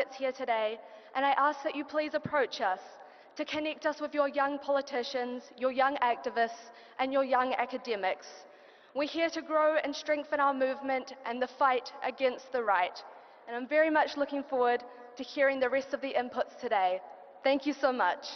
delegates here today, and I ask that you please approach us to connect us with your young politicians, your young activists, and your young academics. We're here to grow and strengthen our movement and the fight against the right. And I'm very much looking forward to hearing the rest of the inputs today. Thank you so much.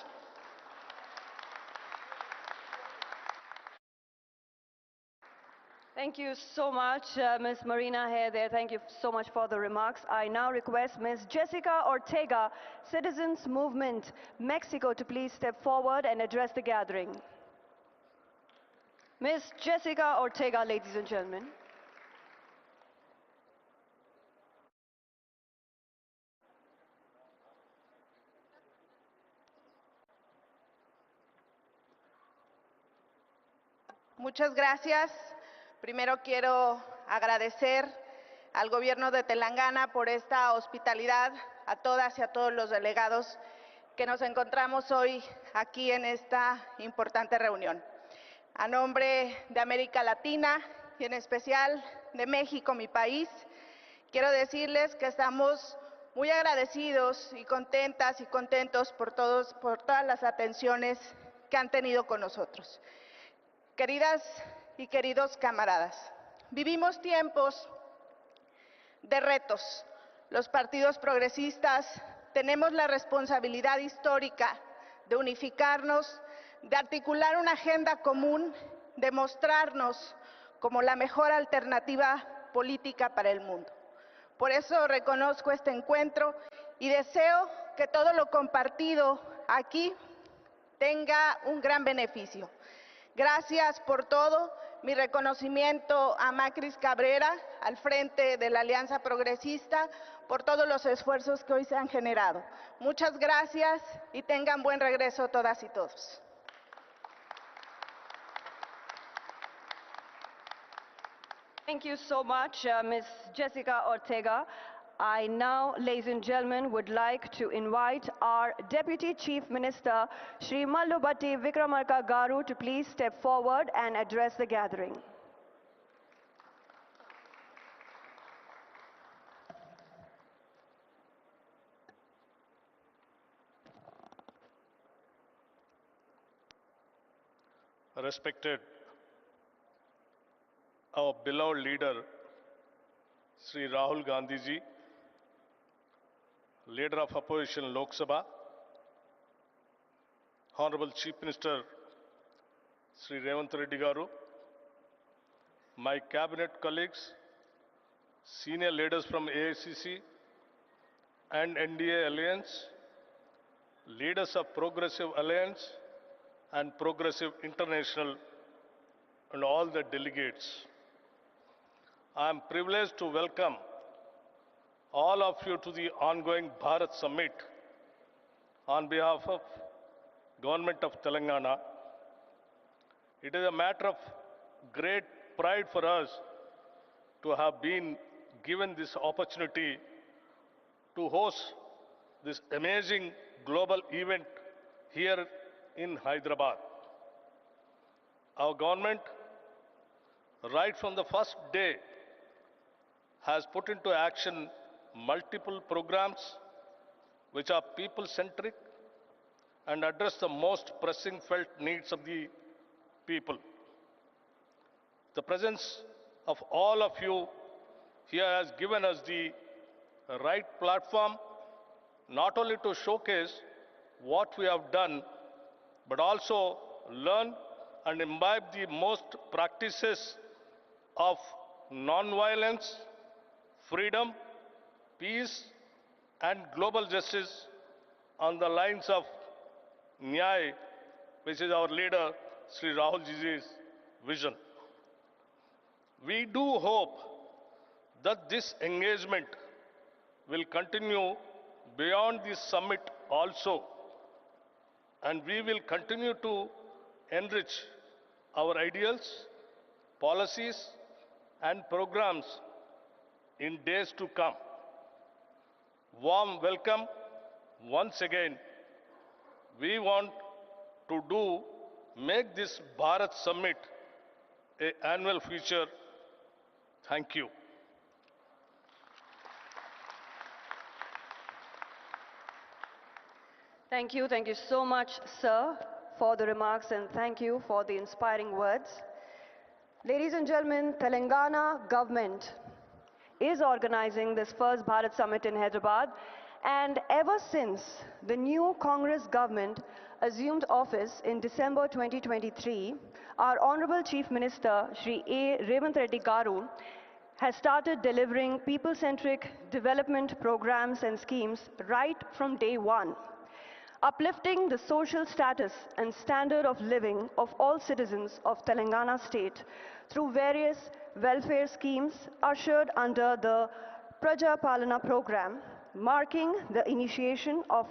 Thank you so much, Ms. Marina here there. Thank you so much for the remarks. I now request Ms. Jessica Ortega, Citizens Movement, Mexico, to please step forward and address the gathering. Ms. Jessica Ortega, ladies and gentlemen. Muchas gracias. Primero quiero agradecer al gobierno de Telangana por esta hospitalidad, a todas y a todos los delegados que nos encontramos hoy aquí en esta importante reunión. A nombre de América Latina y en especial de México, mi país, quiero decirles que estamos muy agradecidos y contentas y contentos por todas las atenciones que han tenido con nosotros. Queridas y queridos camaradas, vivimos tiempos de retos. Los partidos progresistas tenemos la responsabilidad histórica de unificarnos, de articular una agenda común, de mostrarnos como la mejor alternativa política para el mundo. Por eso reconozco este encuentro y deseo que todo lo compartido aquí tenga un gran beneficio. Gracias por todo. Mi reconocimiento a Macris Cabrera, al frente de la Alianza Progresista, por todos los esfuerzos que hoy se han generado. Muchas gracias y tengan buen regreso todas y todos. Thank you so much, Ms. Jessica Ortega. I now, ladies and gentlemen, would like to invite our Deputy Chief Minister, Shri Mallubhatti Vikramarka Garu, to please step forward and address the gathering. Respected, our beloved leader, Sri Rahul Gandhi ji, Leader of Opposition Lok Sabha, Honorable Chief Minister Sri Revanth Reddy Garu, my cabinet colleagues, senior leaders from AICC and NDA Alliance, leaders of Progressive Alliance and Progressive International, and all the delegates. I am privileged to welcome all of you to the ongoing Bharat Summit on behalf of Government of Telangana. It is a matter of great pride for us to have been given this opportunity to host this amazing global event here in Hyderabad. Our government, right from the first day, has put into action multiple programs which are people-centric and address the most pressing felt needs of the people. The presence of all of you here has given us the right platform not only to showcase what we have done, but also learn and imbibe the most practices of non-violence, freedom, peace, and global justice on the lines of Nyay, which is our leader, Sri Rahul Ji's vision. We do hope that this engagement will continue beyond this summit also, and we will continue to enrich our ideals, policies, and programs in days to come. Warm welcome once again. We want to make this Bharat Summit an annual feature. Thank you. Thank you so much, sir, for the remarks and thank you for the inspiring words. Ladies and gentlemen, Telangana government is organizing this first Bharat Summit in Hyderabad, and ever since the new Congress government assumed office in December 2023, our Honorable Chief Minister, Shri A. Revanth Reddy Garu, has started delivering people-centric development programs and schemes right from day one, uplifting the social status and standard of living of all citizens of Telangana state through various welfare schemes ushered under the Praja Palana program, marking the initiation of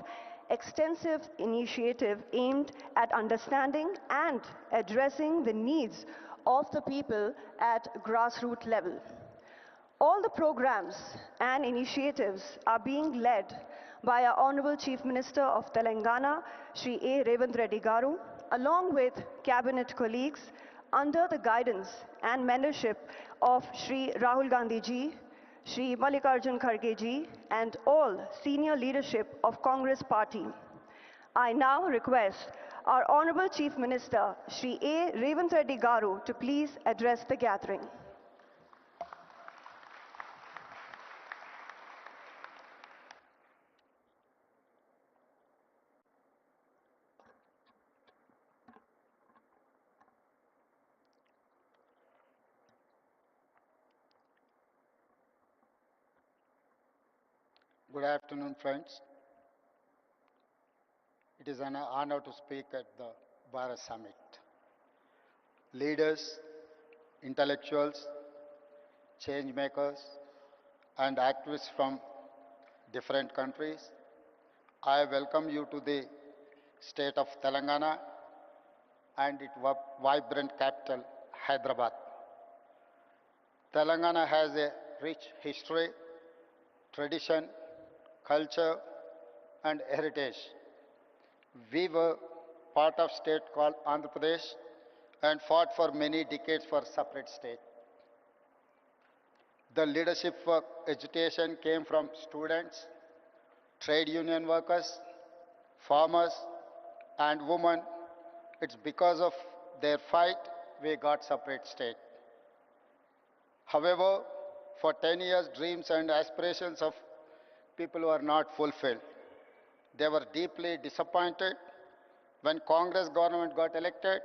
extensive initiative aimed at understanding and addressing the needs of the people at grassroots level. All the programs and initiatives are being led by our Honorable Chief Minister of Telangana, Shri A. Revanth Reddy Garu, along with cabinet colleagues under the guidance and mentorship of Shri Rahul Gandhi ji, Shri Mallikarjun Kharge ji, and all senior leadership of Congress party. I now request our Honorable Chief Minister, Shri A. Revanth Reddy Garu, to please address the gathering. Good afternoon, friends. It is an honor to speak at the Bharat Summit. Leaders, intellectuals, change makers, and activists from different countries, I welcome you to the state of Telangana and its vibrant capital, Hyderabad. Telangana has a rich history, tradition, culture, and heritage. We were part of state called Andhra Pradesh and fought for many decades for separate state. The leadership for education came from students, trade union workers, farmers, and women. It's because of their fight we got separate state. However, for 10 years, dreams and aspirations of people were not fulfilled. They were deeply disappointed. When Congress government got elected,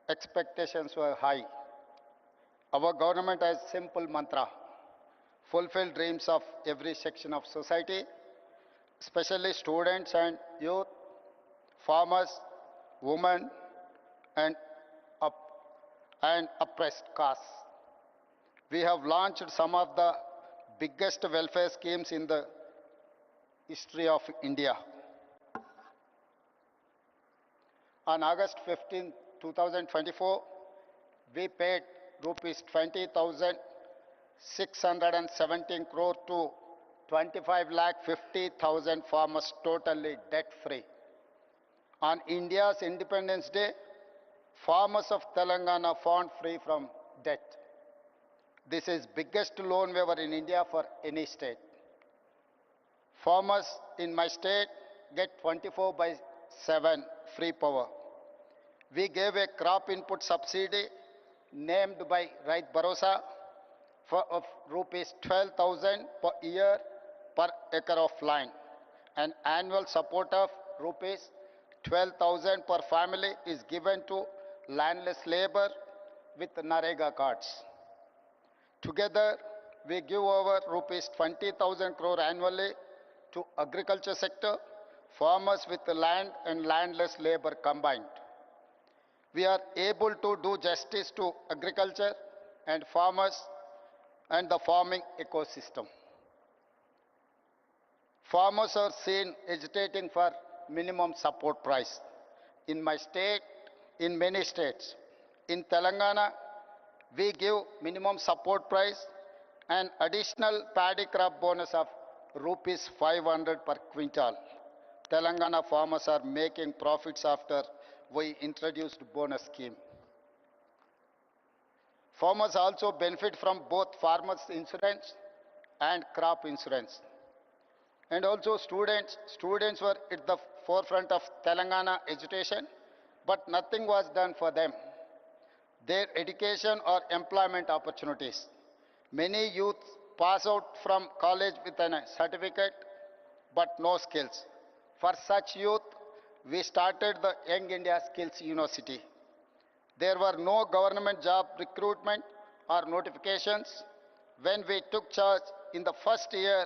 expectations were high. Our government has simple mantra: fulfill dreams of every section of society, especially students and youth, farmers, women, and, and oppressed castes. We have launched some of the biggest welfare schemes in the history of India. On August 15, 2024, we paid rupees 20,617 crore to 25,50,000 farmers totally debt-free. On India's Independence Day, farmers of Telangana found free from debt. This is biggest loan waiver in India for any state. Farmers in my state get 24/7 free power. We gave a crop input subsidy named by Rait Bharosa of rupees 12,000 per year per acre of land. An annual support of rupees 12,000 per family is given to landless labor with Narega cards. Together, we give over rupees 20,000 crore annually to agriculture sector, farmers with land and landless labor combined. We are able to do justice to agriculture and farmers and the farming ecosystem. Farmers are seen agitating for minimum support price. In my state, in many states, in Telangana, we give minimum support price and additional paddy crop bonus of rupees 500 per quintal. Telangana farmers are making profits after we introduced bonus scheme. Farmers also benefit from both farmers insurance and crop insurance. And also students were at the forefront of Telangana education, but nothing was done for them. Their education or employment opportunities. Many youth pass out from college with a certificate but no skills. For such youth, we started the Young India Skills University. There were no government job recruitment or notifications. When we took charge in the first year,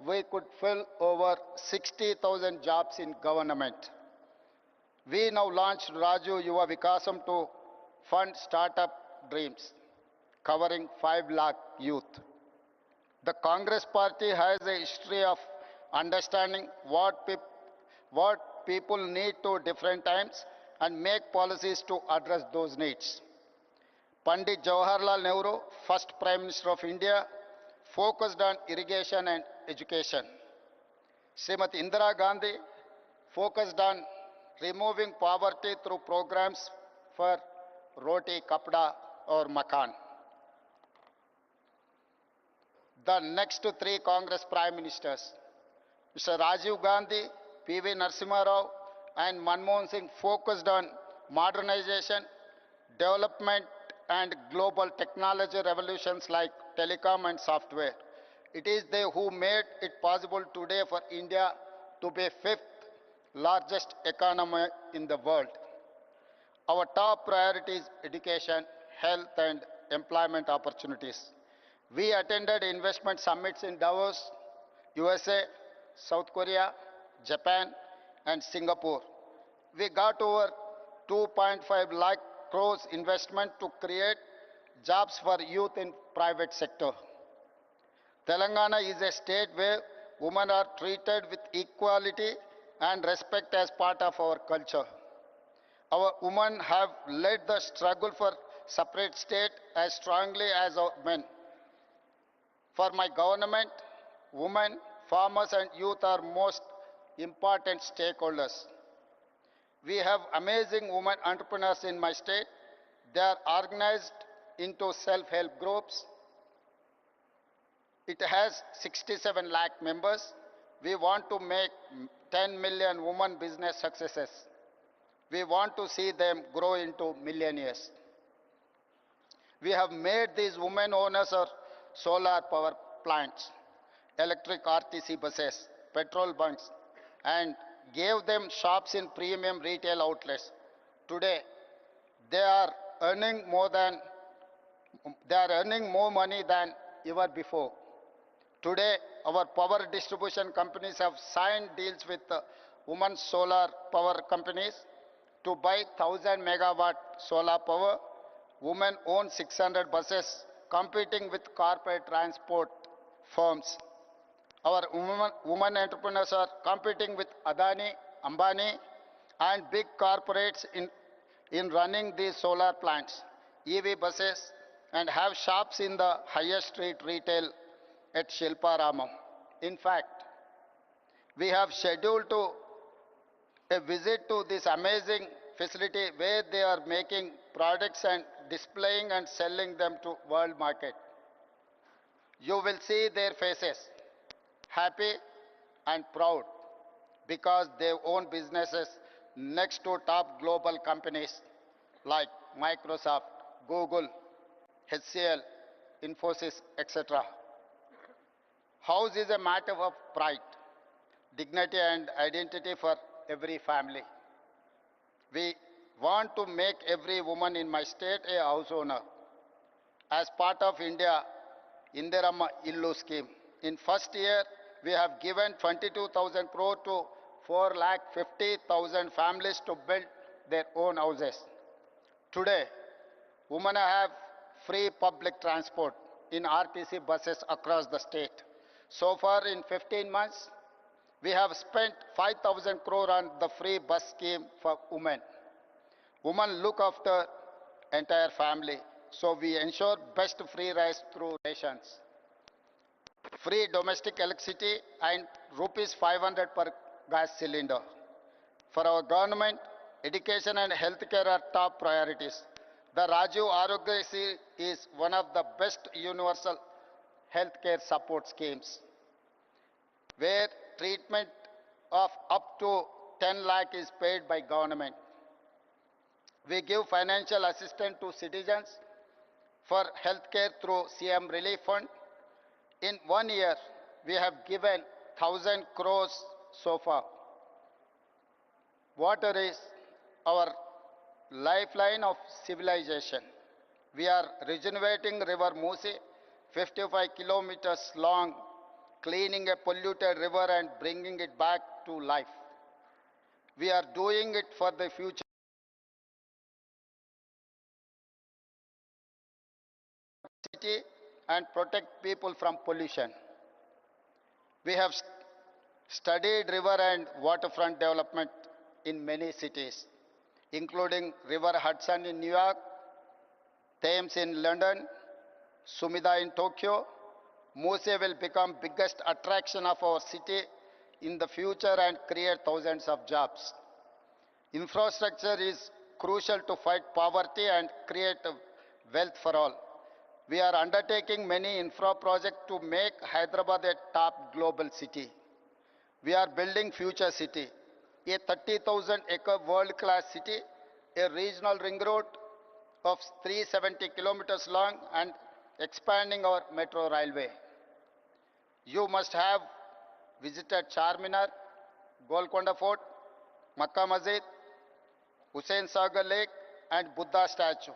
we could fill over 60,000 jobs in government. We now launched Raju Yuva Vikasam to fund startup dreams, covering 5 lakh youth. The Congress party has a history of understanding what people need to different times and make policies to address those needs. Pandit Jawaharlal Nehru, first Prime Minister of India, focused on irrigation and education. Srimati Indira Gandhi focused on removing poverty through programs for roti, kapda or makan. The next 3 Congress Prime Ministers, Mr. Rajiv Gandhi, P.V. Narasimha Rao and Manmohan Singh focused on modernization, development and global technology revolutions like telecom and software. It is they who made it possible today for India to be 5th largest economy in the world. Our top priority is education, health and employment opportunities. We attended investment summits in Davos, USA, South Korea, Japan and Singapore. We got over 2.5 lakh crores investment to create jobs for youth in private sector. Telangana is a state where women are treated with equality and respect as part of our culture. Our women have led the struggle for separate state as strongly as our men. For my government, women, farmers and youth are most important stakeholders. We have amazing women entrepreneurs in my state. They are organized into self-help groups. It has 67 lakh members. We want to make 10 million women business successes. We want to see them grow into millionaires. We have made these women owners of solar power plants, electric RTC buses, petrol bunks, and gave them shops in premium retail outlets. Today, they are earning more money than ever before. Today, our power distribution companies have signed deals with women solar power companies to buy 1,000 megawatt solar power. Women own 600 buses competing with corporate transport firms. Our women entrepreneurs are competing with Adani, Ambani and big corporates in running these solar plants, EV buses and have shops in the highest street retail at Shilpa Ramam. In fact, we have scheduled a visit to this amazing facility where they are making products and displaying and selling them to world market. You will see their faces, happy and proud because they own businesses next to top global companies like Microsoft, Google, HCL, Infosys, etc. House is a matter of pride, dignity and identity for every family. We want to make every woman in my state a house owner. As part of India Indirama Illu scheme, in first year we have given 22,000 crore to 4,50,000 families to build their own houses. Today, women have free public transport in RTC buses across the state. So far in 15 months, we have spent 5,000 crore on the free bus scheme for women. Women look after entire family, so we ensure best free rice through rations. Free domestic electricity and rupees 500 per gas cylinder. For our government, education and healthcare are top priorities. The Rajiv Arogyasri is one of the best universal healthcare support schemes, where treatment of up to 10 lakh is paid by government. We give financial assistance to citizens for healthcare through CM Relief Fund. In 1 year, we have given 1,000 crores so far. Water is our lifeline of civilization. We are regenerating River Musi, 55 kilometers long, cleaning a polluted river and bringing it back to life. We are doing it for the future city and protect people from pollution. We have studied river and waterfront development in many cities, including River Hudson in New York, Thames in London, Sumida in Tokyo. Mose will become biggest attraction of our city in the future and create thousands of jobs. Infrastructure is crucial to fight poverty and create wealth for all. We are undertaking many infra projects to make Hyderabad a top global city. We are building future city, a 30,000-acre world-class city, a regional ring road of 370 kilometers long and expanding our metro railway. You must have visited Charminar, Golconda Fort, Makkah Masjid, Hussain Sagar Lake and Buddha statue.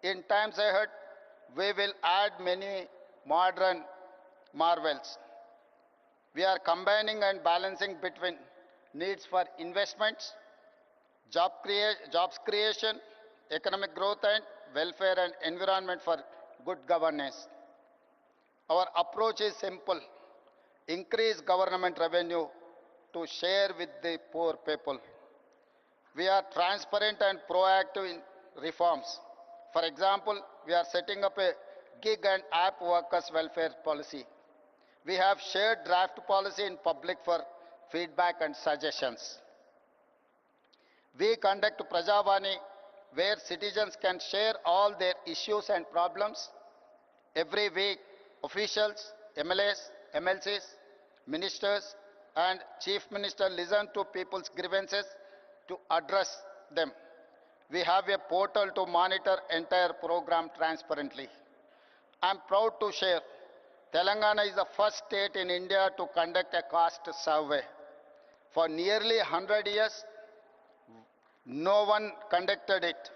In times ahead, we will add many modern marvels. We are combining and balancing between needs for investments, jobs creation, economic growth and welfare and environment for good governance. Our approach is simple. Increase government revenue to share with the poor people. We are transparent and proactive in reforms. For example, we are setting up a gig and app workers welfare policy. We have shared draft policy in public for feedback and suggestions. We conduct Prajavani where citizens can share all their issues and problems. Every week, officials, MLAs, MLCs, ministers and chief minister listen to people's grievances to address them. We have a portal to monitor entire program transparently. I am proud to share Telangana is the first state in India to conduct a caste survey. For nearly 100 years, no one conducted it.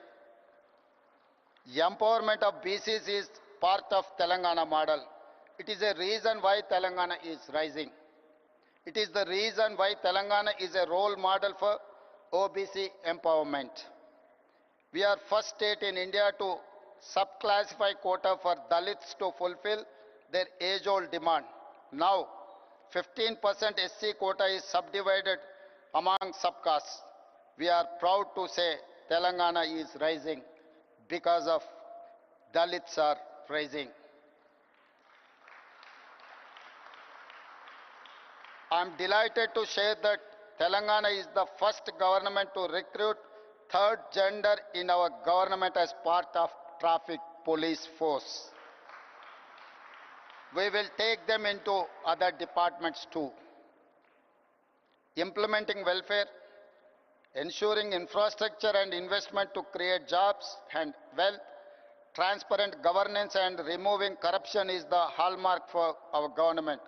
Empowerment of BCs is part of Telangana model. It is a reason why Telangana is rising. It is the reason why Telangana is a role model for OBC empowerment. We are first state in India to subclassify quota for Dalits to fulfill their age-old demand. Now, 15% SC quota is subdivided among subcastes. We are proud to say Telangana is rising because of Dalits are rising. I am delighted to share that Telangana is the first government to recruit third gender in our government as part of traffic police force. We will take them into other departments too. Implementing welfare, ensuring infrastructure and investment to create jobs and wealth, transparent governance and removing corruption is the hallmark for our government.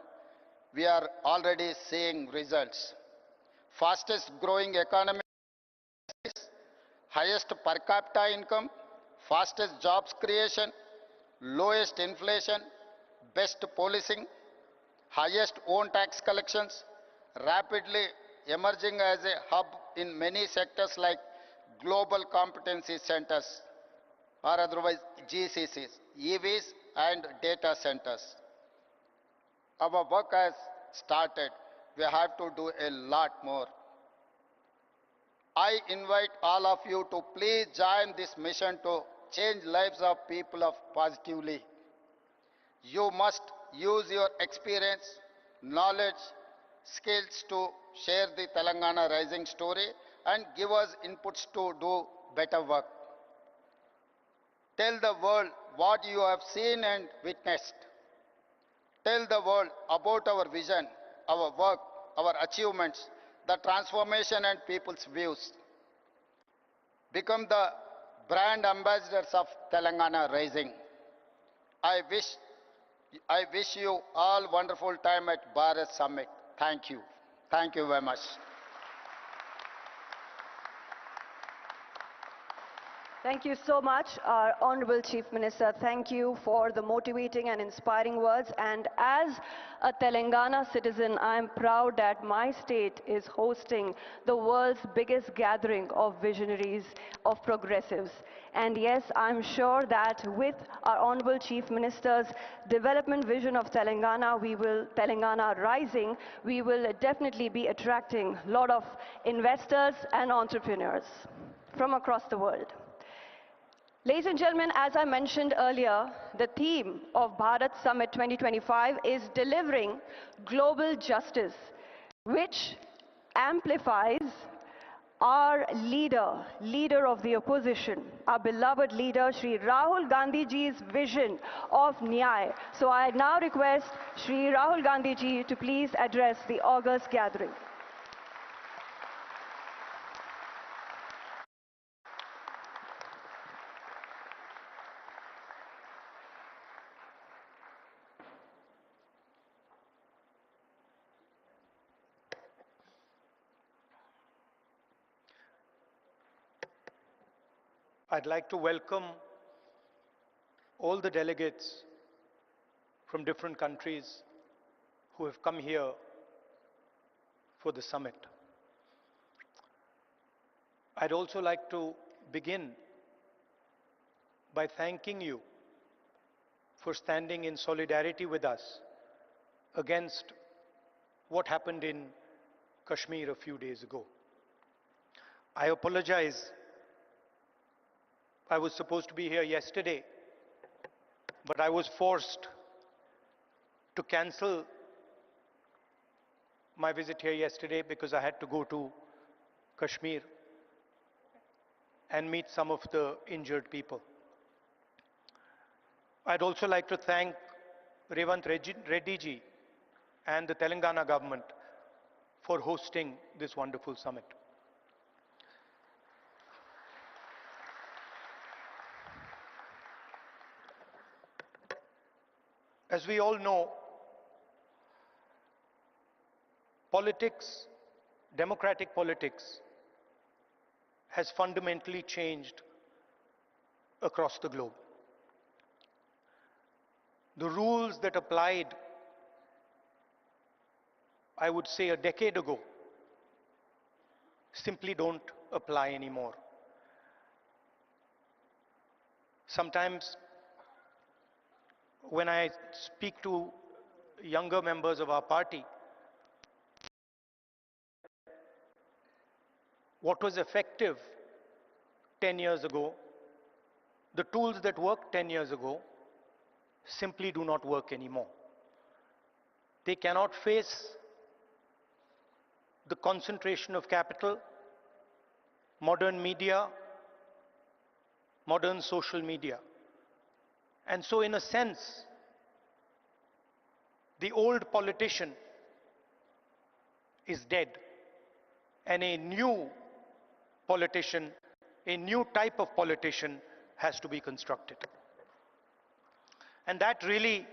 We are already seeing results. Fastest growing economy, highest per capita income, fastest jobs creation, lowest inflation, best policing, highest own tax collections, rapidly emerging as a hub in many sectors like global competency centers or otherwise GCCs, EVs and data centers. Our work has started. We have to do a lot more. I invite all of you to please join this mission to change lives of people of positively. You must use your experience, knowledge, skills to share the Telangana rising story and give us inputs to do better work. Tell the world what you have seen and witnessed. Tell the world about our vision, our work, our achievements, the transformation and people's views. Become the brand ambassadors of Telangana Rising. I wish, I wish you all wonderful time at Bharat Summit. Thank you. Thank you very much. Thank you so much, our Honorable Chief Minister. Thank you for the motivating and inspiring words. And as a Telangana citizen, I am proud that my state is hosting the world's biggest gathering of visionaries, of progressives. And yes, I'm sure that with our Honorable Chief Minister's development vision of Telangana, Telangana Rising, we will definitely be attracting a lot of investors and entrepreneurs from across the world. Ladies and gentlemen, as I mentioned earlier, the theme of Bharat Summit 2025 is delivering global justice, which amplifies our leader of the opposition, our beloved leader, Shri Rahul Gandhi ji's vision of Nyay. So I now request Shri Rahul Gandhi ji to please address the August gathering. I'd like to welcome all the delegates from different countries who have come here for the summit. I'd also like to begin by thanking you for standing in solidarity with us against what happened in Kashmir a few days ago. I apologize. I was supposed to be here yesterday, but I was forced to cancel my visit here yesterday because I had to go to Kashmir and meet some of the injured people. I'd also like to thank Revanth Reddy ji and the Telangana government for hosting this wonderful summit. As we all know, politics, democratic politics, has fundamentally changed across the globe. The rules that applied, I would say, a decade ago, simply don't apply anymore. Sometimes when I speak to younger members of our party, what was effective 10 years ago, the tools that worked 10 years ago, simply do not work anymore. They cannot face the concentration of capital, modern media, modern social media. And so in a sense, the old politician is dead, and a new politician, a new type of politician has to be constructed. And that really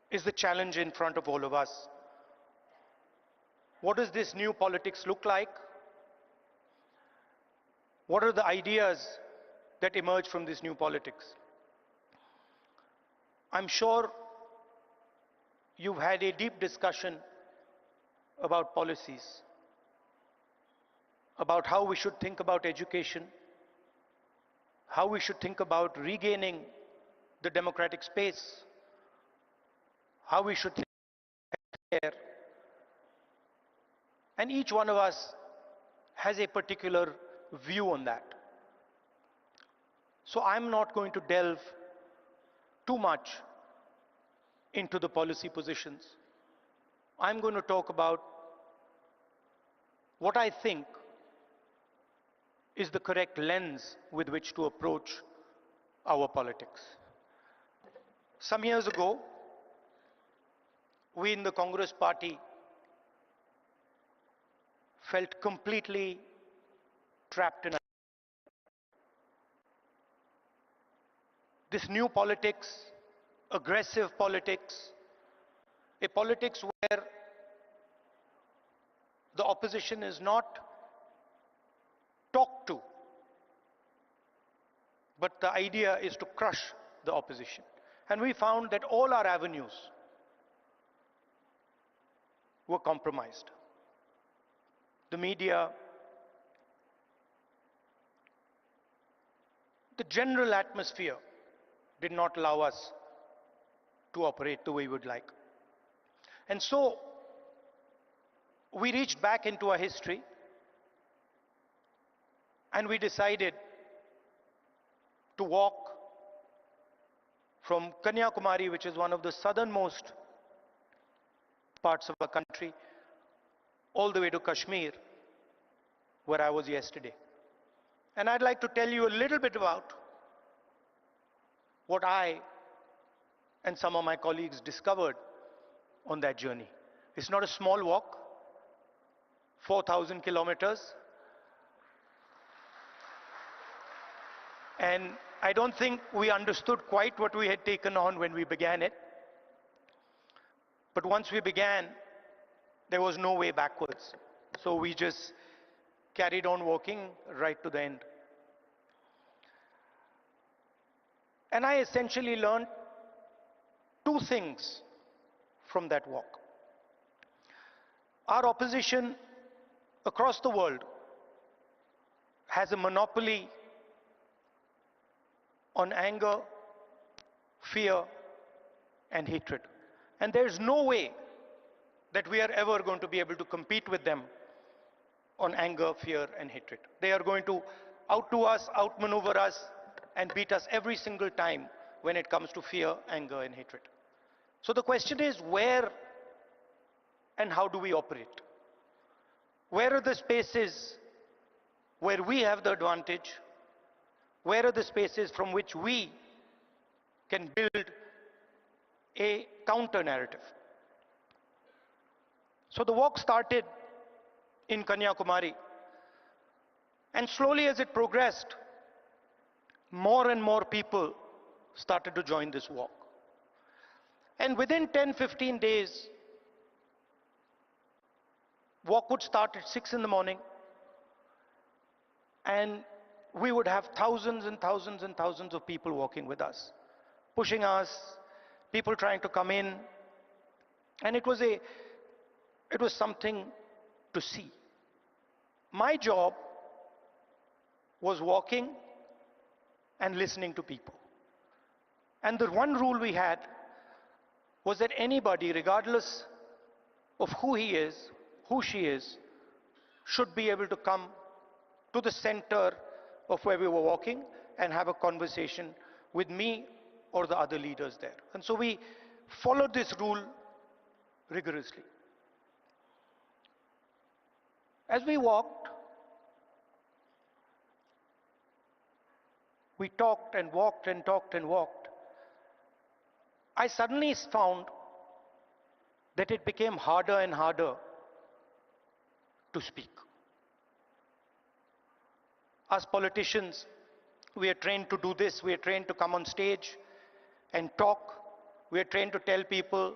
is the challenge in front of all of us. What does this new politics look like? What are the ideas that emerge from this new politics? I'm sure you've had a deep discussion about policies, about how we should think about education, how we should think about regaining the democratic space, how we should think about healthcare. And each one of us has a particular view on that. So I'm not going to delve too much into the policy positions. I'm going to talk about what I think is the correct lens with which to approach our politics. Some years ago, we in the Congress party felt completely trapped in this new politics, aggressive politics, a politics where the opposition is not talked to, but the idea is to crush the opposition. And we found that all our avenues were compromised. The media, the general atmosphere did not allow us to operate the way we would like. And so we reached back into our history and we decided to walk from Kanyakumari, which is one of the southernmost parts of our country, all the way to Kashmir, where I was yesterday. And I'd like to tell you a little bit about what I and some of my colleagues discovered on that journey. It's not a small walk, 4,000 kilometers. And I don't think we understood quite what we had taken on when we began it. But once we began, there was no way backwards. So we just carried on walking right to the end. And I essentially learned two things from that walk. Our opposition across the world has a monopoly on anger, fear, and hatred. And there's no way that we are ever going to be able to compete with them on anger, fear, and hatred. They are going to outdo us, outmaneuver us, and beat us every single time when it comes to fear, anger, and hatred. So the question is, where and how do we operate? Where are the spaces where we have the advantage? Where are the spaces from which we can build a counter narrative? So the walk started in Kanyakumari, and slowly as it progressed, more and more people started to join this walk. And within 10-15 days, walk would start at 6 in the morning, and we would have thousands and thousands and thousands of people walking with us, pushing us, people trying to come in. And it was something to see. My job was walking and listening to people. And the one rule we had was that anybody, regardless of who he is, who she is, should be able to come to the center of where we were walking and have a conversation with me or the other leaders there. And so we followed this rule rigorously. As we walked, we talked and walked and talked and walked. I suddenly found that it became harder and harder to speak. As politicians, we are trained to do this. We are trained to come on stage and talk. We are trained to tell people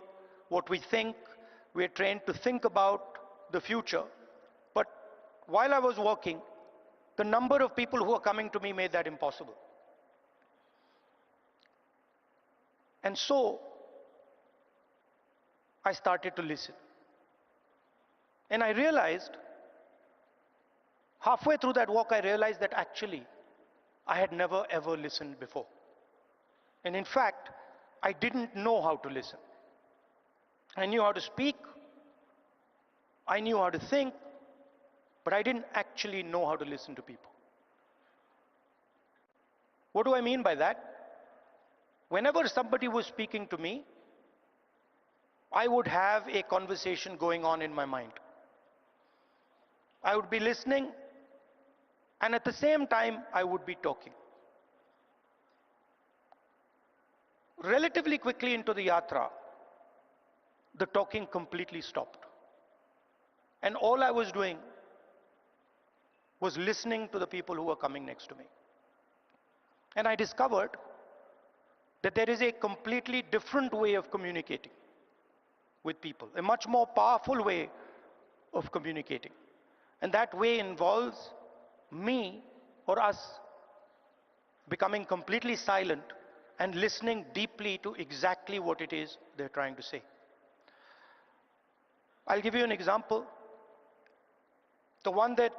what we think. We are trained to think about the future. But while I was walking, the number of people who were coming to me made that impossible. And so I started to listen. And I realized, halfway through that walk, I realized that actually I had never ever listened before. And in fact, I didn't know how to listen. I knew how to speak, I knew how to think, but I didn't actually know how to listen to people. What do I mean by that? Whenever somebody was speaking to me, I would have a conversation going on in my mind. I would be listening, and at the same time, I would be talking. Relatively quickly into the yatra, the talking completely stopped. And all I was doing was listening to the people who were coming next to me. And I discovered that there is a completely different way of communicating with people, a much more powerful way of communicating. And that way involves me or us becoming completely silent and listening deeply to exactly what it is they're trying to say. I'll give you an example. The one that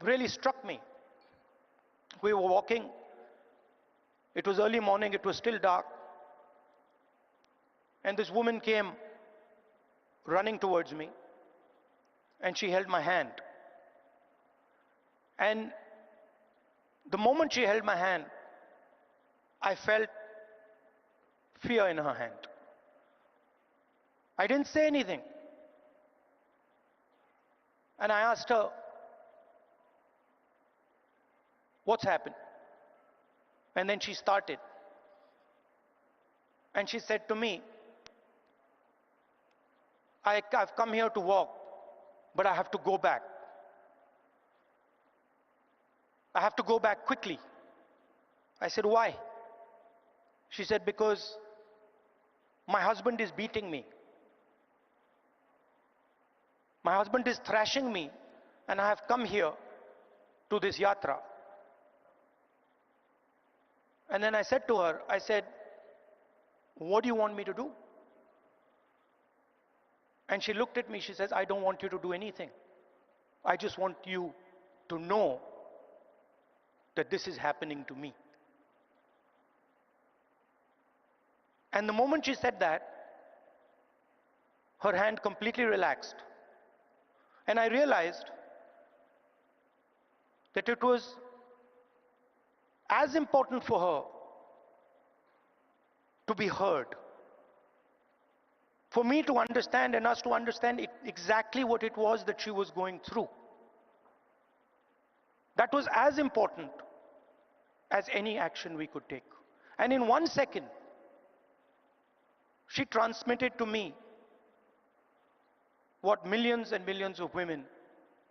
really struck me. We were walking. It was early morning, it was still dark. And this woman came running towards me, and she held my hand. And the moment she held my hand, I felt fear in her hand. I didn't say anything. And I asked her, what's happened? And then she started. And she said to me, I've come here to walk, but I have to go back. I have to go back quickly. I said, why? She said, because my husband is beating me. My husband is thrashing me, and I have come here to this yatra. And then I said to her, I said, what do you want me to do? And she looked at me, she says, I don't want you to do anything. I just want you to know that this is happening to me. And the moment she said that, her hand completely relaxed. And I realized that it was as important for her to be heard, for me to understand and us to understand exactly what it was that she was going through. That was as important as any action we could take. And in 1 second, she transmitted to me what millions and millions of women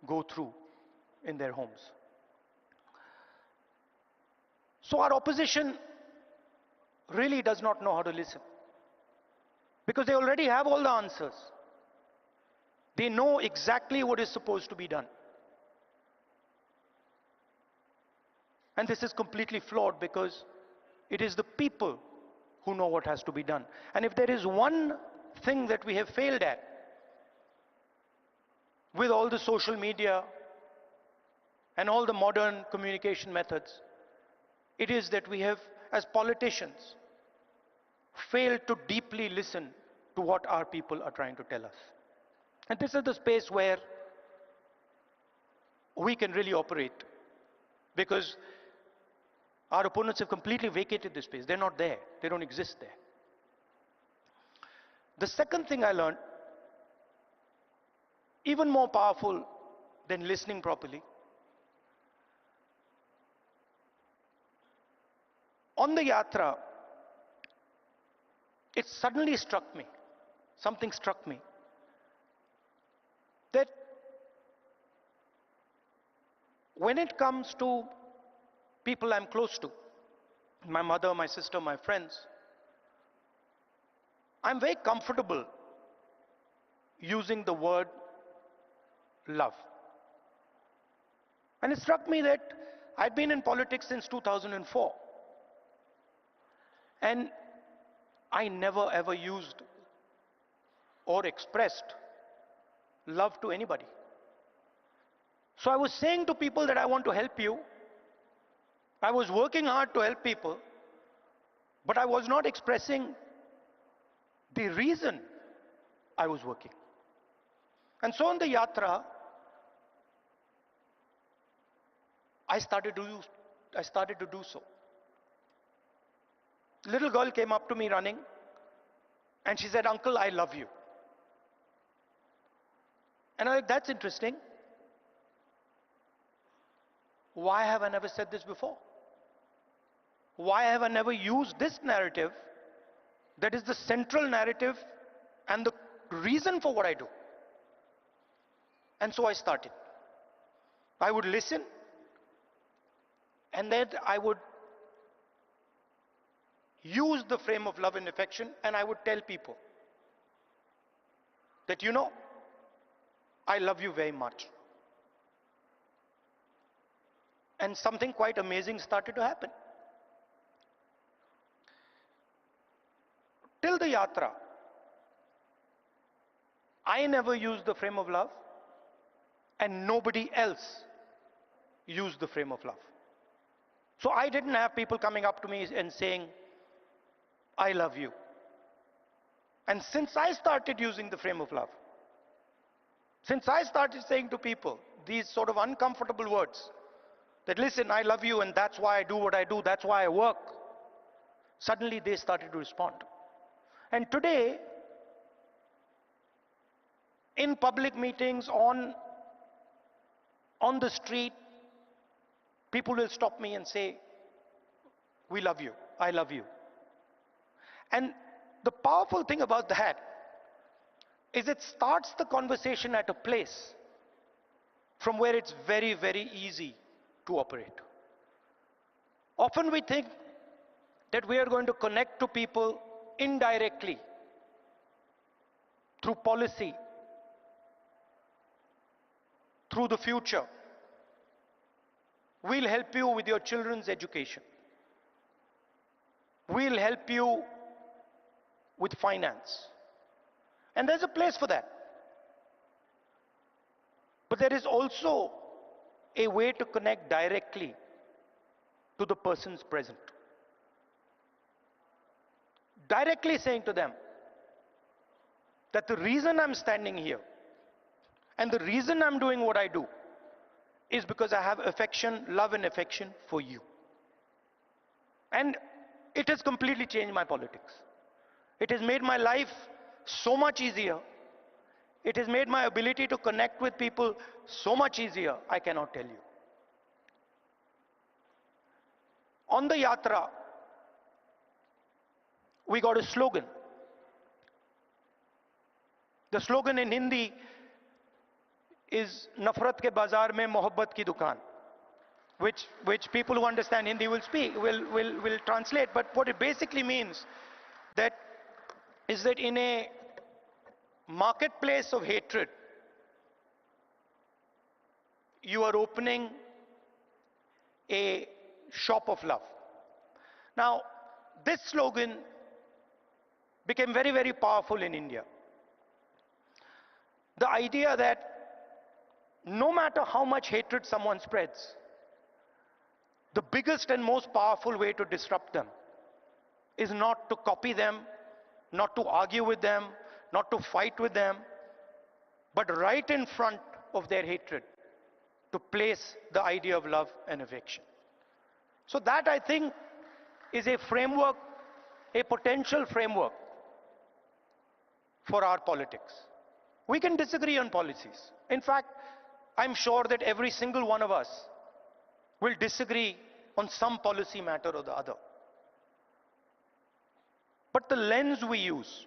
go through in their homes. So our opposition really does not know how to listen, because they already have all the answers. They know exactly what is supposed to be done. And this is completely flawed, because it is the people who know what has to be done. And if there is one thing that we have failed at with all the social media and all the modern communication methods, it is that we have, as politicians, failed to deeply listen to what our people are trying to tell us. And this is the space where we can really operate, because our opponents have completely vacated this space. They're not there. They don't exist there. The second thing I learned, even more powerful than listening properly, on the yatra, it suddenly struck me, something struck me, that when it comes to people I'm close to, my mother, my sister, my friends, I'm very comfortable using the word love. And it struck me that I'd been in politics since 2004. And I never ever used or expressed love to anybody. So I was saying to people that I want to help you. I was working hard to help people, but I was not expressing the reason I was working. And so on the yatra, I started to do so. Little girl came up to me running, and she said, "Uncle, I love you." And I'm like, that's interesting. Why have I never said this before? Why have I never used this narrative that is the central narrative and the reason for what I do? And so I started. I would listen, and then I would use the frame of love and affection, and I would tell people that, you know, I love you very much. And something quite amazing started to happen. Till the yatra, I never used the frame of love, and nobody else used the frame of love. So I didn't have people coming up to me and saying, I love you. And since I started using the frame of love, since I started saying to people these sort of uncomfortable words, that listen, I love you and that's why I do what I do, that's why I work, suddenly they started to respond. And today, in public meetings, on the street, people will stop me and say, we love you, I love you. And the powerful thing about that is it starts the conversation at a place from where it's very, very easy to operate. Often we think that we are going to connect to people indirectly through policy, through the future. We'll help you with your children's education. We'll help you with finance. And there's a place for that. But there is also a way to connect directly to the persons present. Directly saying to them that the reason I'm standing here and the reason I'm doing what I do is because I have affection, love and affection for you. And it has completely changed my politics. It has made my life so much easier. It has made my ability to connect with people so much easier, I cannot tell you. On the yatra, we got a slogan. The slogan in Hindi is Nafrat ke bazaar mein mohabbat ki dukaan, which people who understand Hindi will translate. But what it basically means is that in a marketplace of hatred, you are opening a shop of love. Now, this slogan became very, very powerful in India. The idea that no matter how much hatred someone spreads, the biggest and most powerful way to disrupt them is not to copy them, not to argue with them, not to fight with them, but right in front of their hatred, to place the idea of love and affection. So that, I think, is a framework, a potential framework for our politics. We can disagree on policies. In fact, I'm sure that every single one of us will disagree on some policy matter or the other. But the lens we use,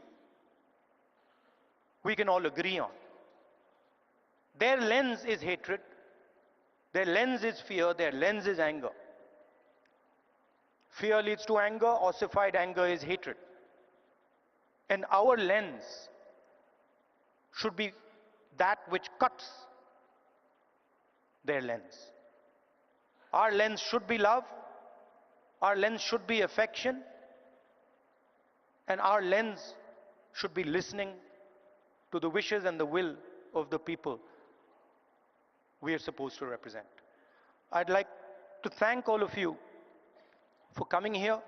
we can all agree on. Their lens is hatred, their lens is fear, their lens is anger. Fear leads to anger, ossified anger is hatred. And our lens should be that which cuts their lens. Our lens should be love, our lens should be affection, and our lens should be listening to the wishes and the will of the people we are supposed to represent. I'd like to thank all of you for coming here.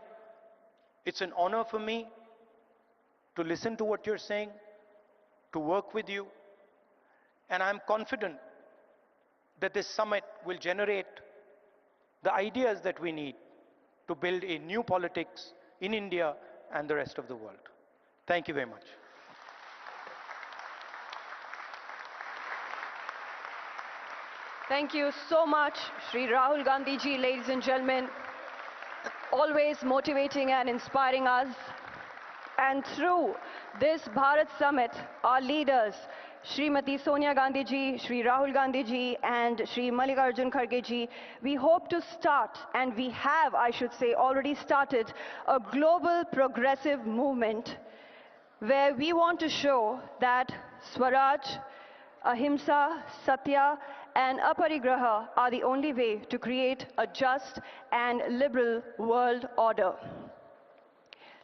It's an honor for me to listen to what you're saying, to work with you, and I'm confident that this summit will generate the ideas that we need to build a new politics in India and the rest of the world. Thank you very much. Thank you so much, Shri Rahul Gandhi ji, ladies and gentlemen. Always motivating and inspiring us. And through this Bharat Summit, our leaders Srimati Sonia Gandhi ji, Shri Rahul Gandhi ji, and Shri Mallikarjun Kharge ji, we hope to start, and we have, I should say, already started a global progressive movement where we want to show that Swaraj, Ahimsa, Satya, and Aparigraha are the only way to create a just and liberal world order.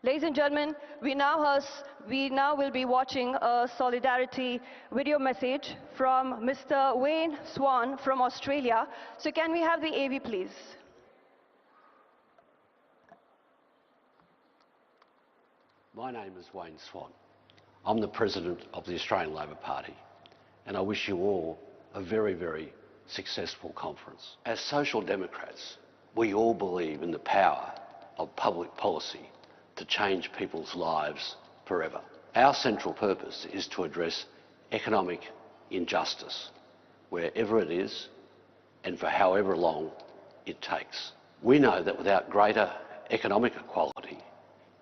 Ladies and gentlemen, we now will be watching a solidarity video message from Mr. Wayne Swan from Australia. So can we have the AV, please? My name is Wayne Swan. I'm the President of the Australian Labor Party, and I wish you all a very, very successful conference. As Social Democrats, we all believe in the power of public policy to change people's lives forever. Our central purpose is to address economic injustice, wherever it is and for however long it takes. We know that without greater economic equality,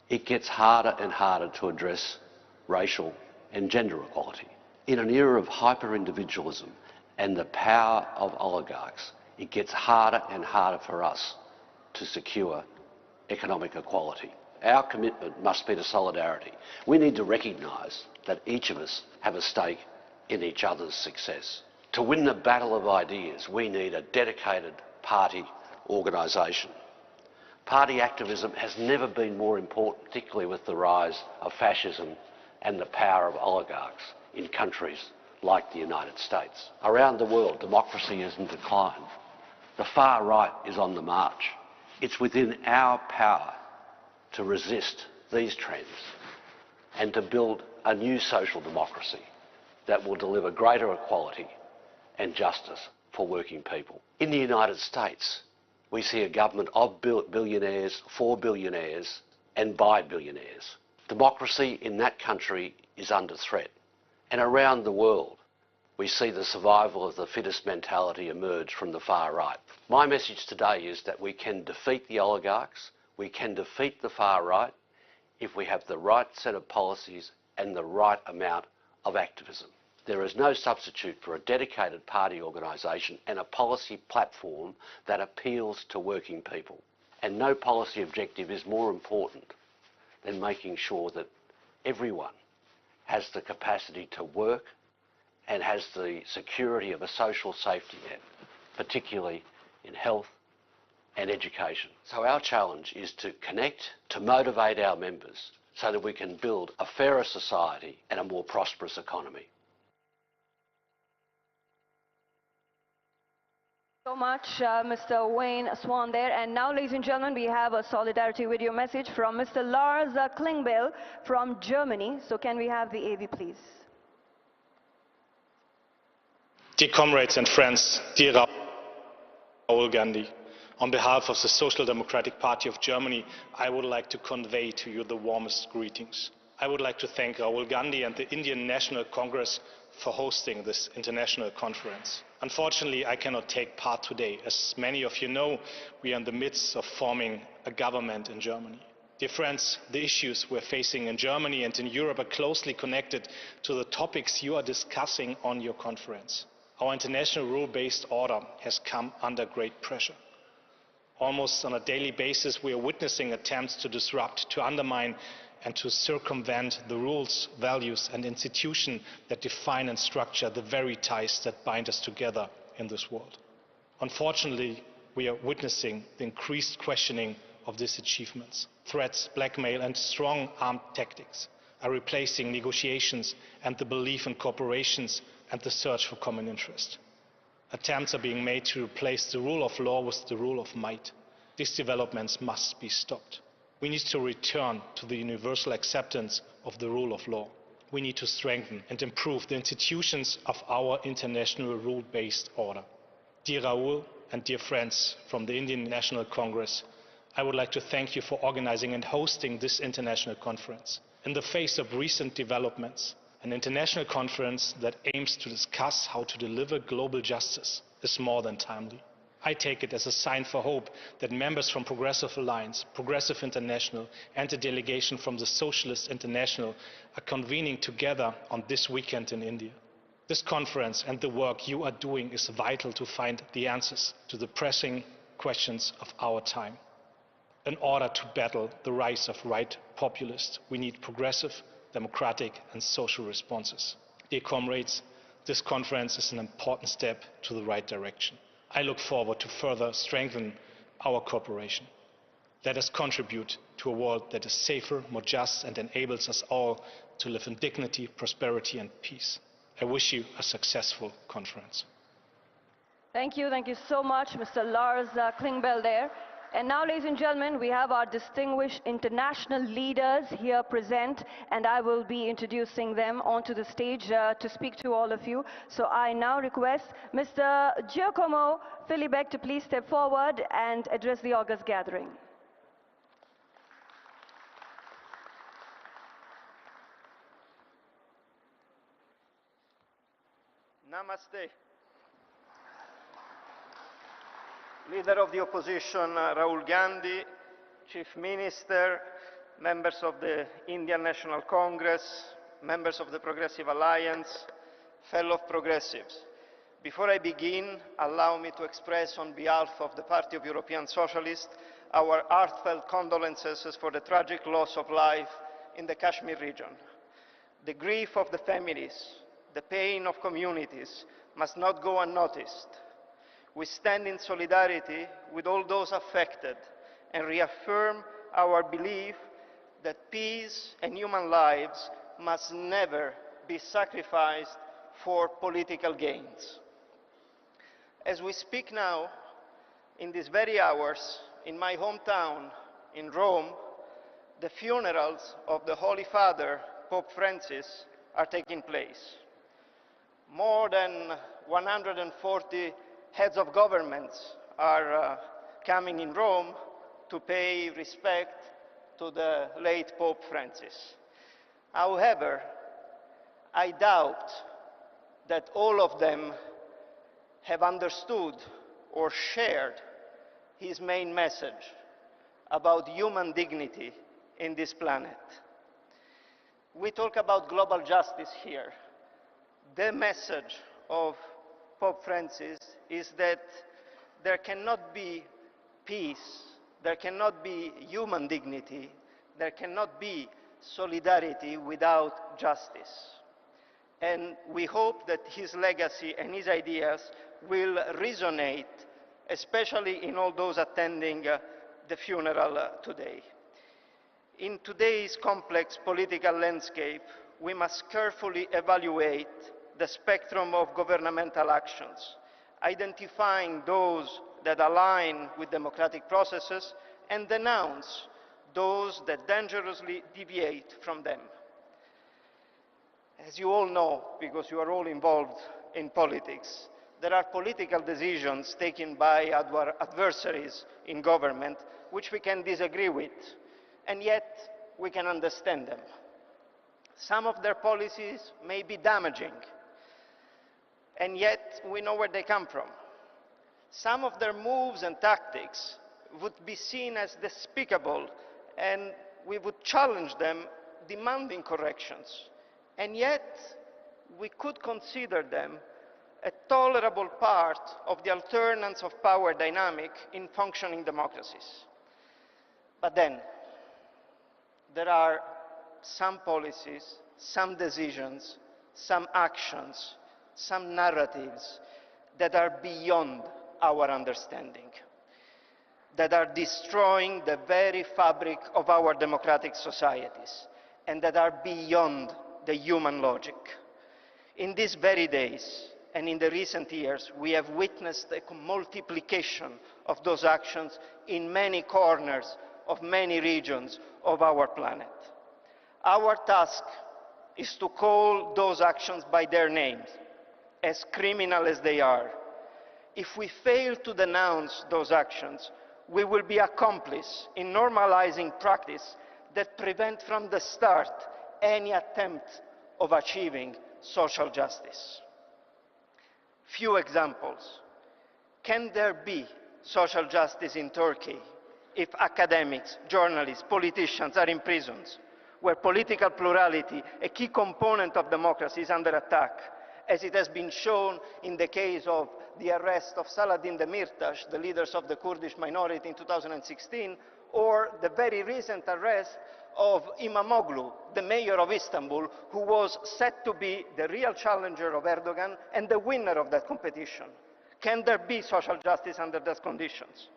it gets harder and harder to address racial and gender equality. In an era of hyper-individualism and the power of oligarchs, it gets harder and harder for us to secure economic equality. Our commitment must be to solidarity. We need to recognise that each of us have a stake in each other's success. To win the battle of ideas, we need a dedicated party organisation. Party activism has never been more important, particularly with the rise of fascism and the power of oligarchs in countries like the United States. Around the world, democracy is in decline. The far right is on the march. It's within our power to resist these trends and to build a new social democracy that will deliver greater equality and justice for working people. In the United States, we see a government of billionaires, for billionaires, and by billionaires. Democracy in that country is under threat. And around the world, we see the survival of the fittest mentality emerge from the far right. My message today is that we can defeat the oligarchs, we can defeat the far right if we have the right set of policies and the right amount of activism. There is no substitute for a dedicated party organisation and a policy platform that appeals to working people. And no policy objective is more important than making sure that everyone has the capacity to work and has the security of a social safety net, particularly in health and education. So our challenge is to connect, to motivate our members so that we can build a fairer society and a more prosperous economy. So much, Mr. Wayne Swan there. And now, ladies and gentlemen, we have a solidarity video message from Mr. Lars Klingbeil from Germany. So can we have the AV, please? Dear comrades and friends, dear Rahul Gandhi, on behalf of the Social Democratic Party of Germany, I would like to convey to you the warmest greetings. I would like to thank Rahul Gandhi and the Indian National Congress for hosting this international conference. Unfortunately, I cannot take part today. As many of you know, we are in the midst of forming a government in Germany. Dear friends, the issues we're facing in Germany and in Europe are closely connected to the topics you are discussing on your conference. Our international rule-based order has come under great pressure. Almost on a daily basis, we are witnessing attempts to disrupt, to undermine, and to circumvent the rules, values, and institutions that define and structure the very ties that bind us together in this world. Unfortunately, we are witnessing the increased questioning of these achievements. Threats, blackmail, and strong armed tactics are replacing negotiations and the belief in corporations and the search for common interest. Attempts are being made to replace the rule of law with the rule of might. These developments must be stopped. We need to return to the universal acceptance of the rule of law. We need to strengthen and improve the institutions of our international rule-based order. Dear Rahul and dear friends from the Indian National Congress, I would like to thank you for organizing and hosting this international conference. In the face of recent developments, an international conference that aims to discuss how to deliver global justice is more than timely. I take it as a sign for hope that members from Progressive Alliance, Progressive International, and a delegation from the Socialist International are convening together on this weekend in India. This conference and the work you are doing is vital to find the answers to the pressing questions of our time. In order to battle the rise of right populists, we need progressive, democratic and social responses. Dear comrades, this conference is an important step to the right direction. I look forward to further strengthen our cooperation. Let us contribute to a world that is safer, more just and enables us all to live in dignity, prosperity and peace. I wish you a successful conference. Thank you so much, Mr. Lars Klingbeil there. And now, ladies and gentlemen, we have our distinguished international leaders here present, and I will be introducing them onto the stage to speak to all of you. So I now request Mr. Giacomo Filibeck to please step forward and address the august gathering. Namaste. Leader of the opposition, Rahul Gandhi, Chief Minister, members of the Indian National Congress, members of the Progressive Alliance, fellow progressives. Before I begin, allow me to express on behalf of the Party of European Socialists our heartfelt condolences for the tragic loss of life in the Kashmir region. The grief of the families, the pain of communities must not go unnoticed. We stand in solidarity with all those affected and reaffirm our belief that peace and human lives must never be sacrificed for political gains. As we speak now, in these very hours, in my hometown, in Rome, the funerals of the Holy Father, Pope Francis, are taking place. More than 140 heads of governments are coming in Rome to pay respect to the late Pope Francis. However, I doubt that all of them have understood or shared his main message about human dignity in this planet. We talk about global justice here. The message of Pope Francis is that there cannot be peace, there cannot be human dignity, there cannot be solidarity without justice. And we hope that his legacy and his ideas will resonate, especially in all those attending the funeral today. In today's complex political landscape, we must carefully evaluate the spectrum of governmental actions, identifying those that align with democratic processes and denounce those that dangerously deviate from them. As you all know, because you are all involved in politics, there are political decisions taken by our adversaries in government which we can disagree with, and yet we can understand them. Some of their policies may be damaging, and yet we know where they come from. Some of their moves and tactics would be seen as despicable, and we would challenge them, demanding corrections. And yet, we could consider them a tolerable part of the alternance of power dynamic in functioning democracies. But then, there are some policies, some decisions, some actions, some narratives that are beyond our understanding, that are destroying the very fabric of our democratic societies, and that are beyond the human logic. In these very days, and in the recent years, we have witnessed a multiplication of those actions in many corners of many regions of our planet. Our task is to call those actions by their names, as criminal as they are. If we fail to denounce those actions, we will be accomplice in normalizing practice that prevent from the start any attempt of achieving social justice. Few examples. Can there be social justice in Turkey if academics, journalists, politicians are in prisons, where political plurality, a key component of democracy, is under attack, as it has been shown in the case of the arrest of Saladin Demirtas, the leaders of the Kurdish minority in 2016, or the very recent arrest of Imamoglu, the mayor of Istanbul, who was set to be the real challenger of Erdogan and the winner of that competition. Can there be social justice under those conditions?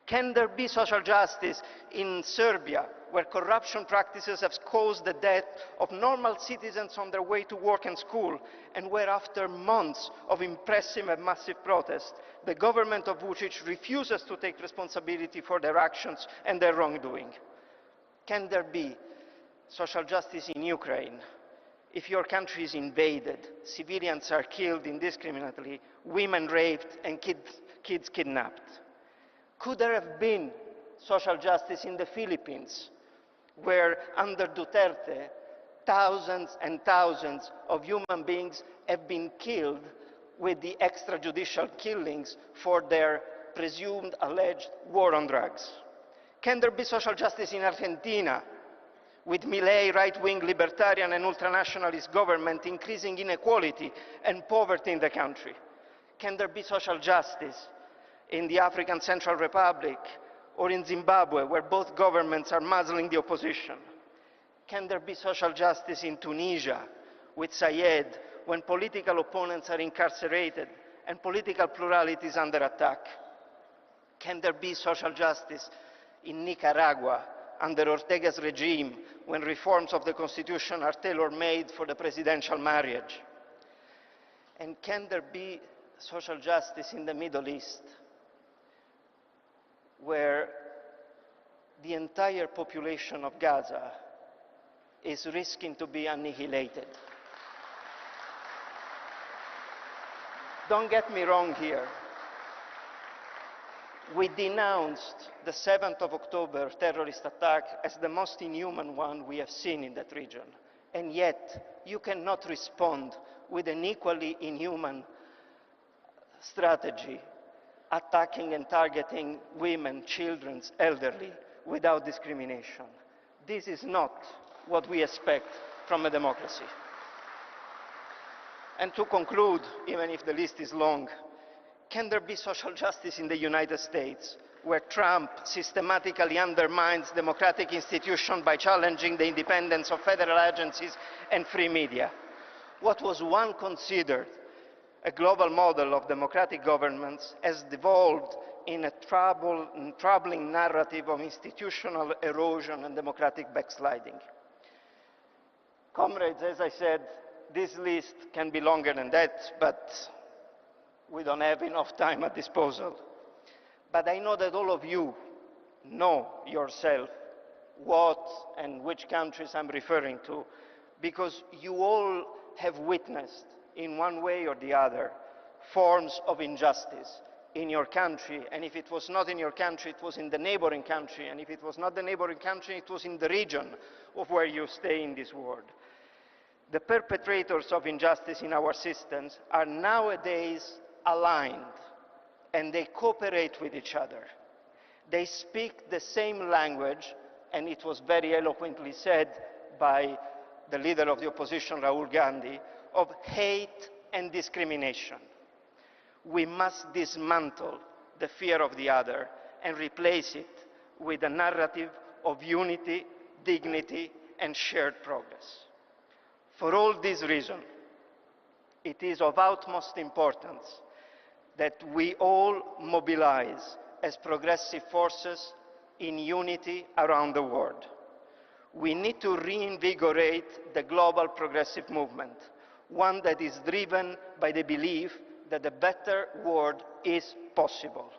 Can there be social justice in Serbia, where corruption practices have caused the death of normal citizens on their way to work and school, and where after months of impressive and massive protest, the government of Vucic refuses to take responsibility for their actions and their wrongdoing? Can there be social justice in Ukraine? If your country is invaded, civilians are killed indiscriminately, women raped, and kids kidnapped. Could there have been social justice in the Philippines, where under Duterte, thousands and thousands of human beings have been killed with the extrajudicial killings for their presumed alleged war on drugs? Can there be social justice in Argentina, with Milei right-wing libertarian and ultranationalist government increasing inequality and poverty in the country? Can there be social justice in the African Central Republic or in Zimbabwe, where both governments are muzzling the opposition? Can there be social justice in Tunisia with Sayed, when political opponents are incarcerated and political plurality is under attack? Can there be social justice in Nicaragua under Ortega's regime, when reforms of the constitution are tailor-made for the presidential marriage? And can there be social justice in the Middle East, where the entire population of Gaza is risking to be annihilated? Don't get me wrong here. We denounced the 7th of October terrorist attack as the most inhuman one we have seen in that region. And yet, you cannot respond with an equally inhuman strategy, attacking and targeting women, children, elderly, without discrimination. This is not what we expect from a democracy. And to conclude, even if the list is long, can there be social justice in the United States, where Trump systematically undermines democratic institutions by challenging the independence of federal agencies and free media? What was once considered a global model of democratic governments has devolved in a troubling narrative of institutional erosion and democratic backsliding. Comrades, as I said, this list can be longer than that, but we don't have enough time at disposal. But I know that all of you know yourself what and which countries I'm referring to, because you all have witnessed, in one way or the other, forms of injustice in your country. And if it was not in your country, it was in the neighboring country. And if it was not the neighboring country, it was in the region of where you stay in this world. The perpetrators of injustice in our systems are nowadays aligned, and they cooperate with each other. They speak the same language, and it was very eloquently said by the leader of the opposition, Rahul Gandhi, of hate and discrimination. We must dismantle the fear of the other and replace it with a narrative of unity, dignity, and shared progress. For all these reasons, it is of utmost importance that we all mobilize as progressive forces in unity around the world. We need to reinvigorate the global progressive movement, one that is driven by the belief that a better world is possible.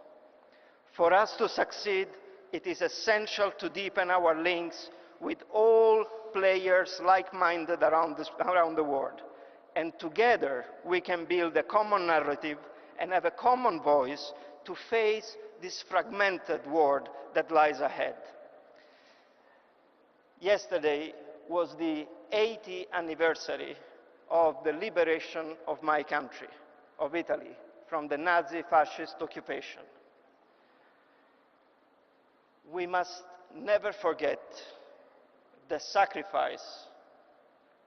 For us to succeed, it is essential to deepen our links with all players like-minded around the world. And together we can build a common narrative and have a common voice to face this fragmented world that lies ahead. Yesterday was the 80th anniversary of the liberation of my country, of Italy, from the Nazi fascist occupation. We must never forget the sacrifice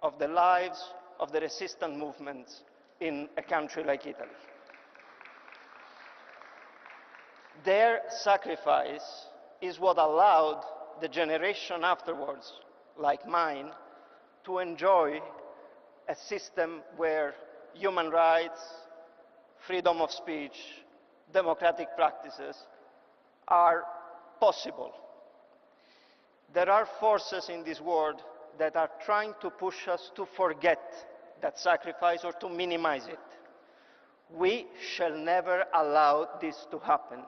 of the lives of the resistance movements in a country like Italy. Their sacrifice is what allowed the generation afterwards, like mine, to enjoy a system where human rights, freedom of speech, democratic practices are possible. There are forces in this world that are trying to push us to forget that sacrifice or to minimize it. We shall never allow this to happen.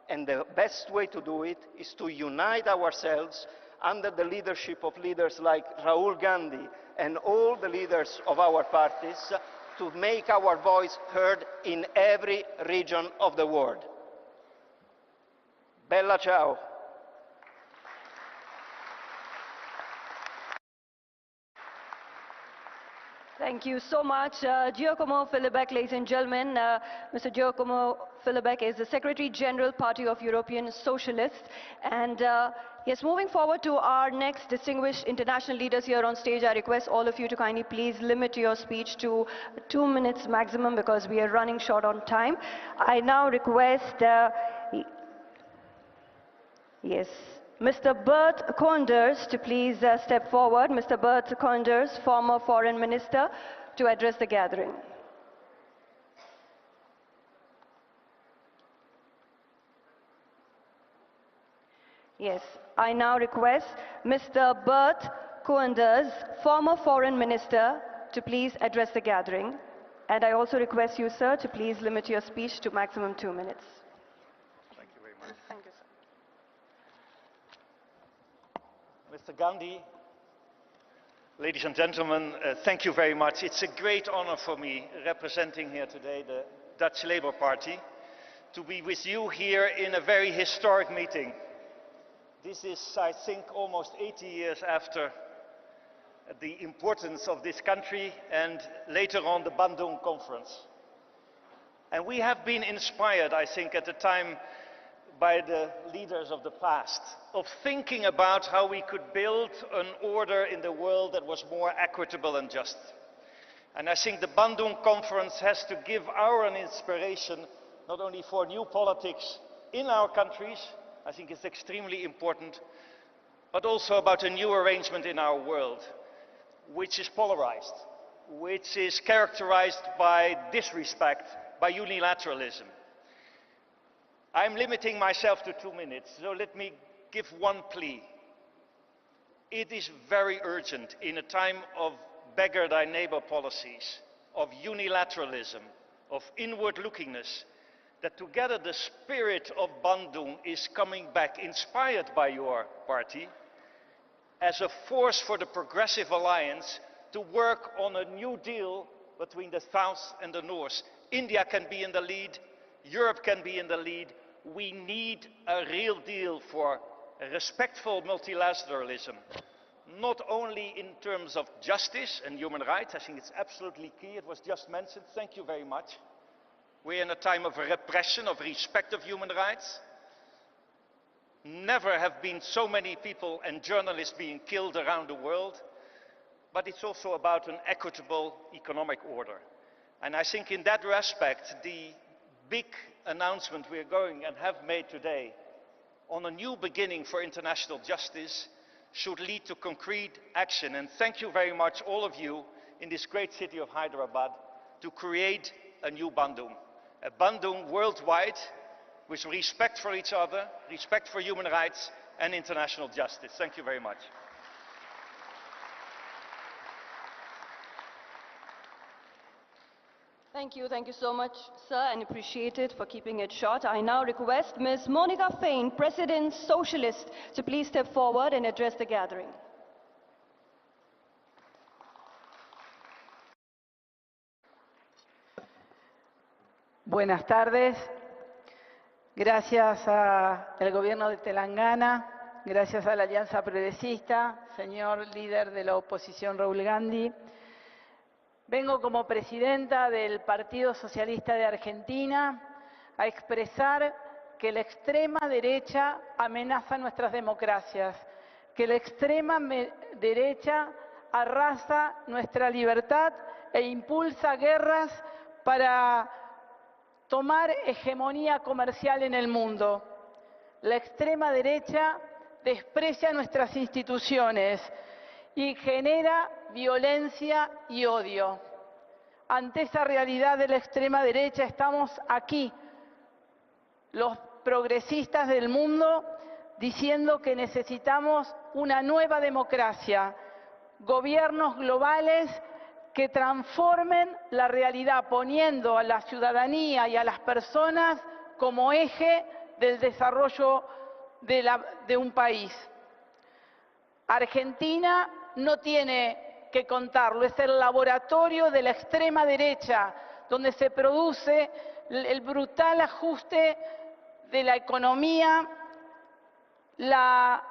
And the best way to do it is to unite ourselves under the leadership of leaders like Rahul Gandhi and all the leaders of our parties to make our voice heard in every region of the world. Bella ciao. Thank you so much. Giacomo Filibeck, ladies and gentlemen. Mr. Giacomo Filibeck is the Secretary General, Party of European Socialists. And yes, moving forward to our next distinguished international leaders here on stage, I request all of you to kindly please limit your speech to 2 minutes maximum because we are running short on time. I now request, yes, Mr. Bert Koenders to please step forward. Mr. Bert Koenders, former Foreign Minister, to address the gathering. Yes, I now request Mr. Bert Koenders, former Foreign Minister, to please address the gathering. And I also request you, sir, to please limit your speech to maximum 2 minutes. Thank you very much. Thank you, sir. Mr. Gandhi, ladies and gentlemen, thank you very much. It's a great honor for me, representing here today the Dutch Labour Party, to be with you here in a very historic meeting. This is, I think, almost 80 years after the importance of this country and later on the Bandung Conference. And we have been inspired, I think, at the time by the leaders of the past, of thinking about how we could build an order in the world that was more equitable and just. And I think the Bandung Conference has to give an inspiration, not only for new politics in our countries, I think it's extremely important, but also about a new arrangement in our world, which is polarized, which is characterized by disrespect, by unilateralism. I'm limiting myself to 2 minutes, so let me give one plea. It is very urgent in a time of beggar thy neighbor policies, of unilateralism, of inward-lookingness, that together the spirit of Bandung is coming back, inspired by your party, as a force for the Progressive Alliance to work on a new deal between the South and the North. India can be in the lead, Europe can be in the lead. We need a real deal for respectful multilateralism, not only in terms of justice and human rights. I think it's absolutely key. It was just mentioned. Thank you very much. We're in a time of repression, of respect of human rights. Never have been so many people and journalists being killed around the world. But it's also about an equitable economic order. And I think in that respect, the big announcement we are going and have made today on a new beginning for international justice should lead to concrete action. And thank you very much, all of you, in this great city of Hyderabad, to create a new Bandung. A Bandung worldwide with respect for each other, respect for human rights and international justice. Thank you very much. Thank you so much, sir, and appreciate it for keeping it short. I now request Ms. Monica Fain, President Socialist, to please step forward and address the gathering. Buenas tardes. Gracias al gobierno de Telangana, gracias a la Alianza Progresista, señor líder de la oposición Rahul Gandhi. Vengo como presidenta del Partido Socialista de Argentina a expresar que la extrema derecha amenaza nuestras democracias, que la extrema derecha arrasa nuestra libertad e impulsa guerras para tomar hegemonía comercial en el mundo. La extrema derecha desprecia nuestras instituciones y genera violencia y odio. Ante esa realidad de la extrema derecha estamos aquí, los progresistas del mundo, diciendo que necesitamos una nueva democracia, gobiernos globales que transformen la realidad, poniendo a la ciudadanía y a las personas como eje del desarrollo de un país. Argentina no tiene que contarlo, es el laboratorio de la extrema derecha, donde se produce el brutal ajuste de la economía, la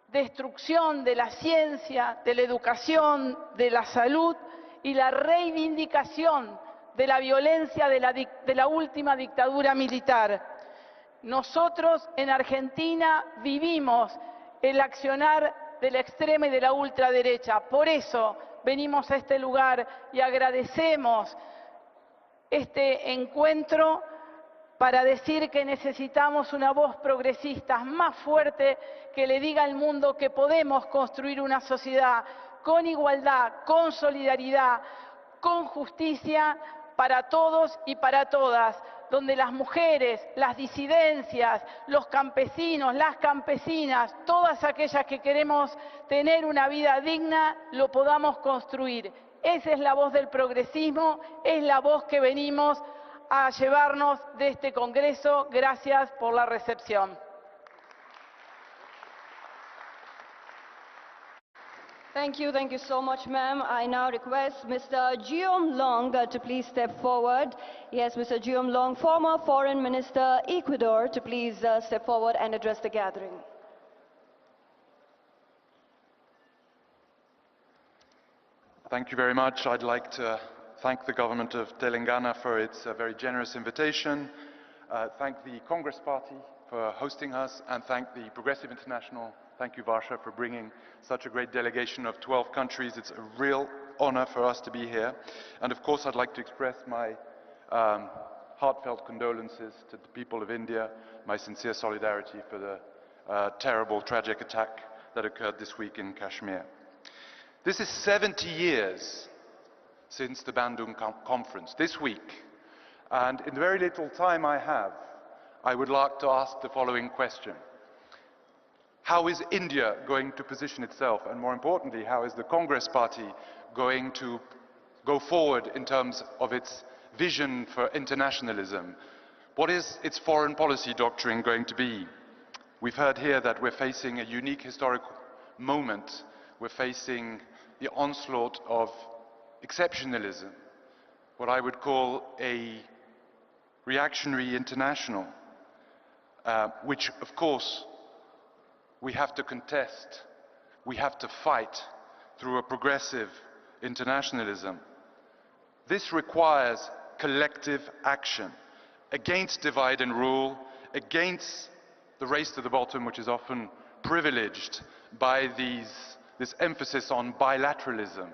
destrucción de la ciencia, de la educación, de la salud y la reivindicación de la violencia de la última dictadura militar. Nosotros en Argentina vivimos el accionar de la extrema y de la ultraderecha. Por eso venimos a este lugar y agradecemos este encuentro para decir que necesitamos una voz progresista más fuerte que le diga al mundo que podemos construir una sociedad con igualdad, con solidaridad, con justicia para todos y para todas, donde las mujeres, las disidencias, los campesinos, las campesinas, todas aquellas que queremos tener una vida digna, lo podamos construir. Esa es la voz del progresismo, es la voz que venimos a llevarnos de este Congreso. Gracias por la recepción. Thank you so much, ma'am. I now request Mr. Geom Long to please step forward. Yes, Mr. Geom Long, former Foreign Minister, Ecuador, to please step forward and address the gathering. Thank you very much. I'd like to thank the government of Telangana for its very generous invitation, thank the Congress Party for hosting us, and thank the Progressive International. Thank you, Varsha, for bringing such a great delegation of 12 countries. It's a real honor for us to be here. And of course, I'd like to express my heartfelt condolences to the people of India, my sincere solidarity for the terrible, tragic attack that occurred this week in Kashmir. This is 70 years since the Bandung conference, this week. And in the very little time I have, I would like to ask the following question. How is India going to position itself? And more importantly, how is the Congress Party going to go forward in terms of its vision for internationalism? What is its foreign policy doctrine going to be? We've heard here that we're facing a unique historical moment. We're facing the onslaught of exceptionalism, what I would call a reactionary international, which of course we have to contest, we have to fight through a progressive internationalism. This requires collective action against divide and rule, against the race to the bottom, which is often privileged by this emphasis on bilateralism,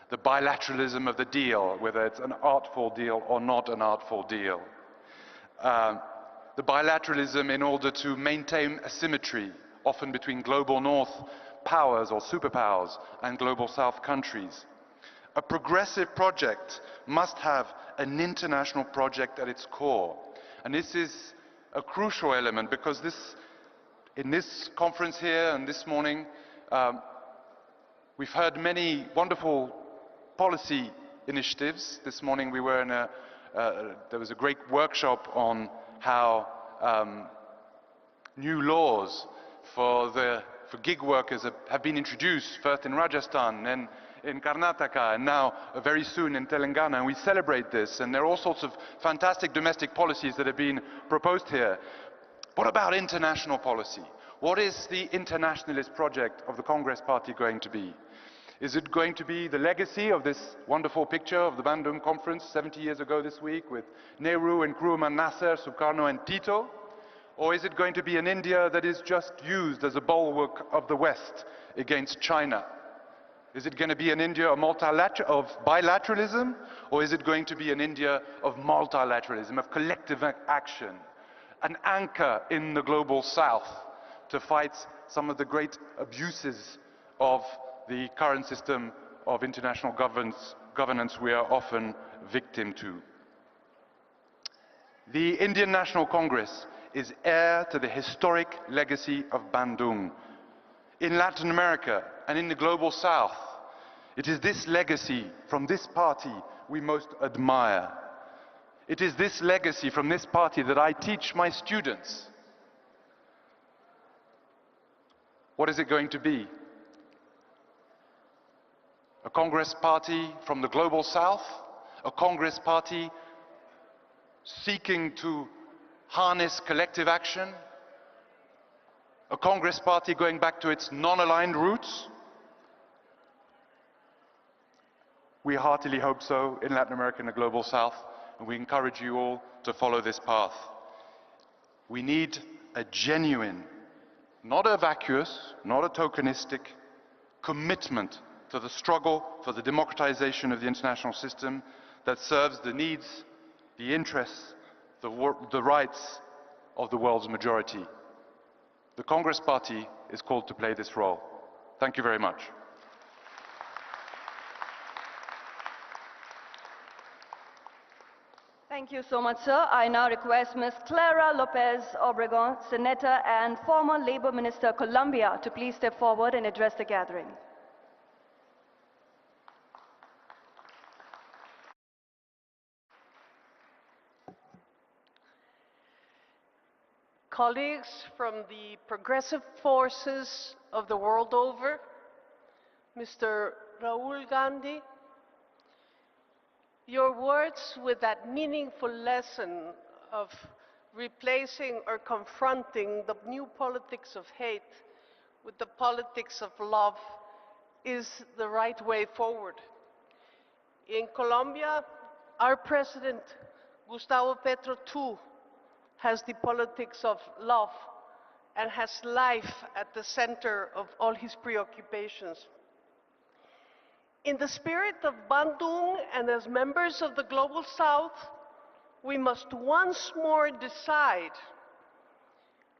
the bilateralism of the deal, whether it's an artful deal or not an artful deal. The bilateralism in order to maintain a symmetry, often between global north powers or superpowers and global south countries. A progressive project must have an international project at its core. And this is a crucial element because in this conference here and this morning, we've heard many wonderful policy initiatives. This morning we were in there was a great workshop on how new laws for gig workers have been introduced, first in Rajasthan, then in Karnataka, and now very soon in Telangana, and we celebrate this, and there are all sorts of fantastic domestic policies that have been proposed here. What about international policy? What is the internationalist project of the Congress Party going to be? Is it going to be the legacy of this wonderful picture of the Bandung Conference 70 years ago this week with Nehru, Nkrumah, Nasser, Sukarno and Tito? Or is it going to be an India that is just used as a bulwark of the West against China? Is it going to be an India of bilateralism, or is it going to be an India of multilateralism, of collective action, an anchor in the global south to fight some of the great abuses of the current system of international governance we are often victim to? The Indian National Congress is heir to the historic legacy of Bandung. In Latin America and in the global south, it is this legacy from this party we most admire. It is this legacy from this party that I teach my students. What is it going to be? A Congress party from the global south? A Congress party seeking to harness collective action? A Congress party going back to its non-aligned roots? We heartily hope so in Latin America and the global south, and we encourage you all to follow this path. We need a genuine, not a vacuous, not a tokenistic, commitment to the struggle for the democratization of the international system that serves the needs, the interests, the rights of the world's majority. The Congress Party is called to play this role. Thank you very much. Thank you so much, sir. I now request Ms. Clara Lopez Obregon, Senator and former Labor Minister, Colombia, to please step forward and address the gathering. Colleagues from the progressive forces of the world over, Mr. Rahul Gandhi, your words with that meaningful lesson of replacing or confronting the new politics of hate with the politics of love is the right way forward. In Colombia, our president, Gustavo Petro, too, has the politics of love and has life at the center of all his preoccupations. In the spirit of Bandung and as members of the Global South, we must once more decide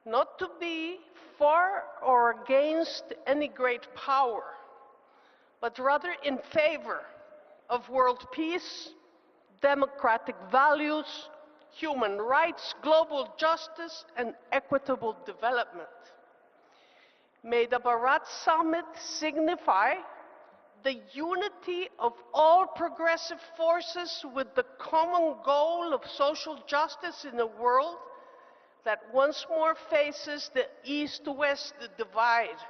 not to be for or against any great power, but rather in favor of world peace, democratic values, human rights, global justice, and equitable development. May the Bharat Summit signify the unity of all progressive forces with the common goal of social justice in a world that once more faces the East-West divide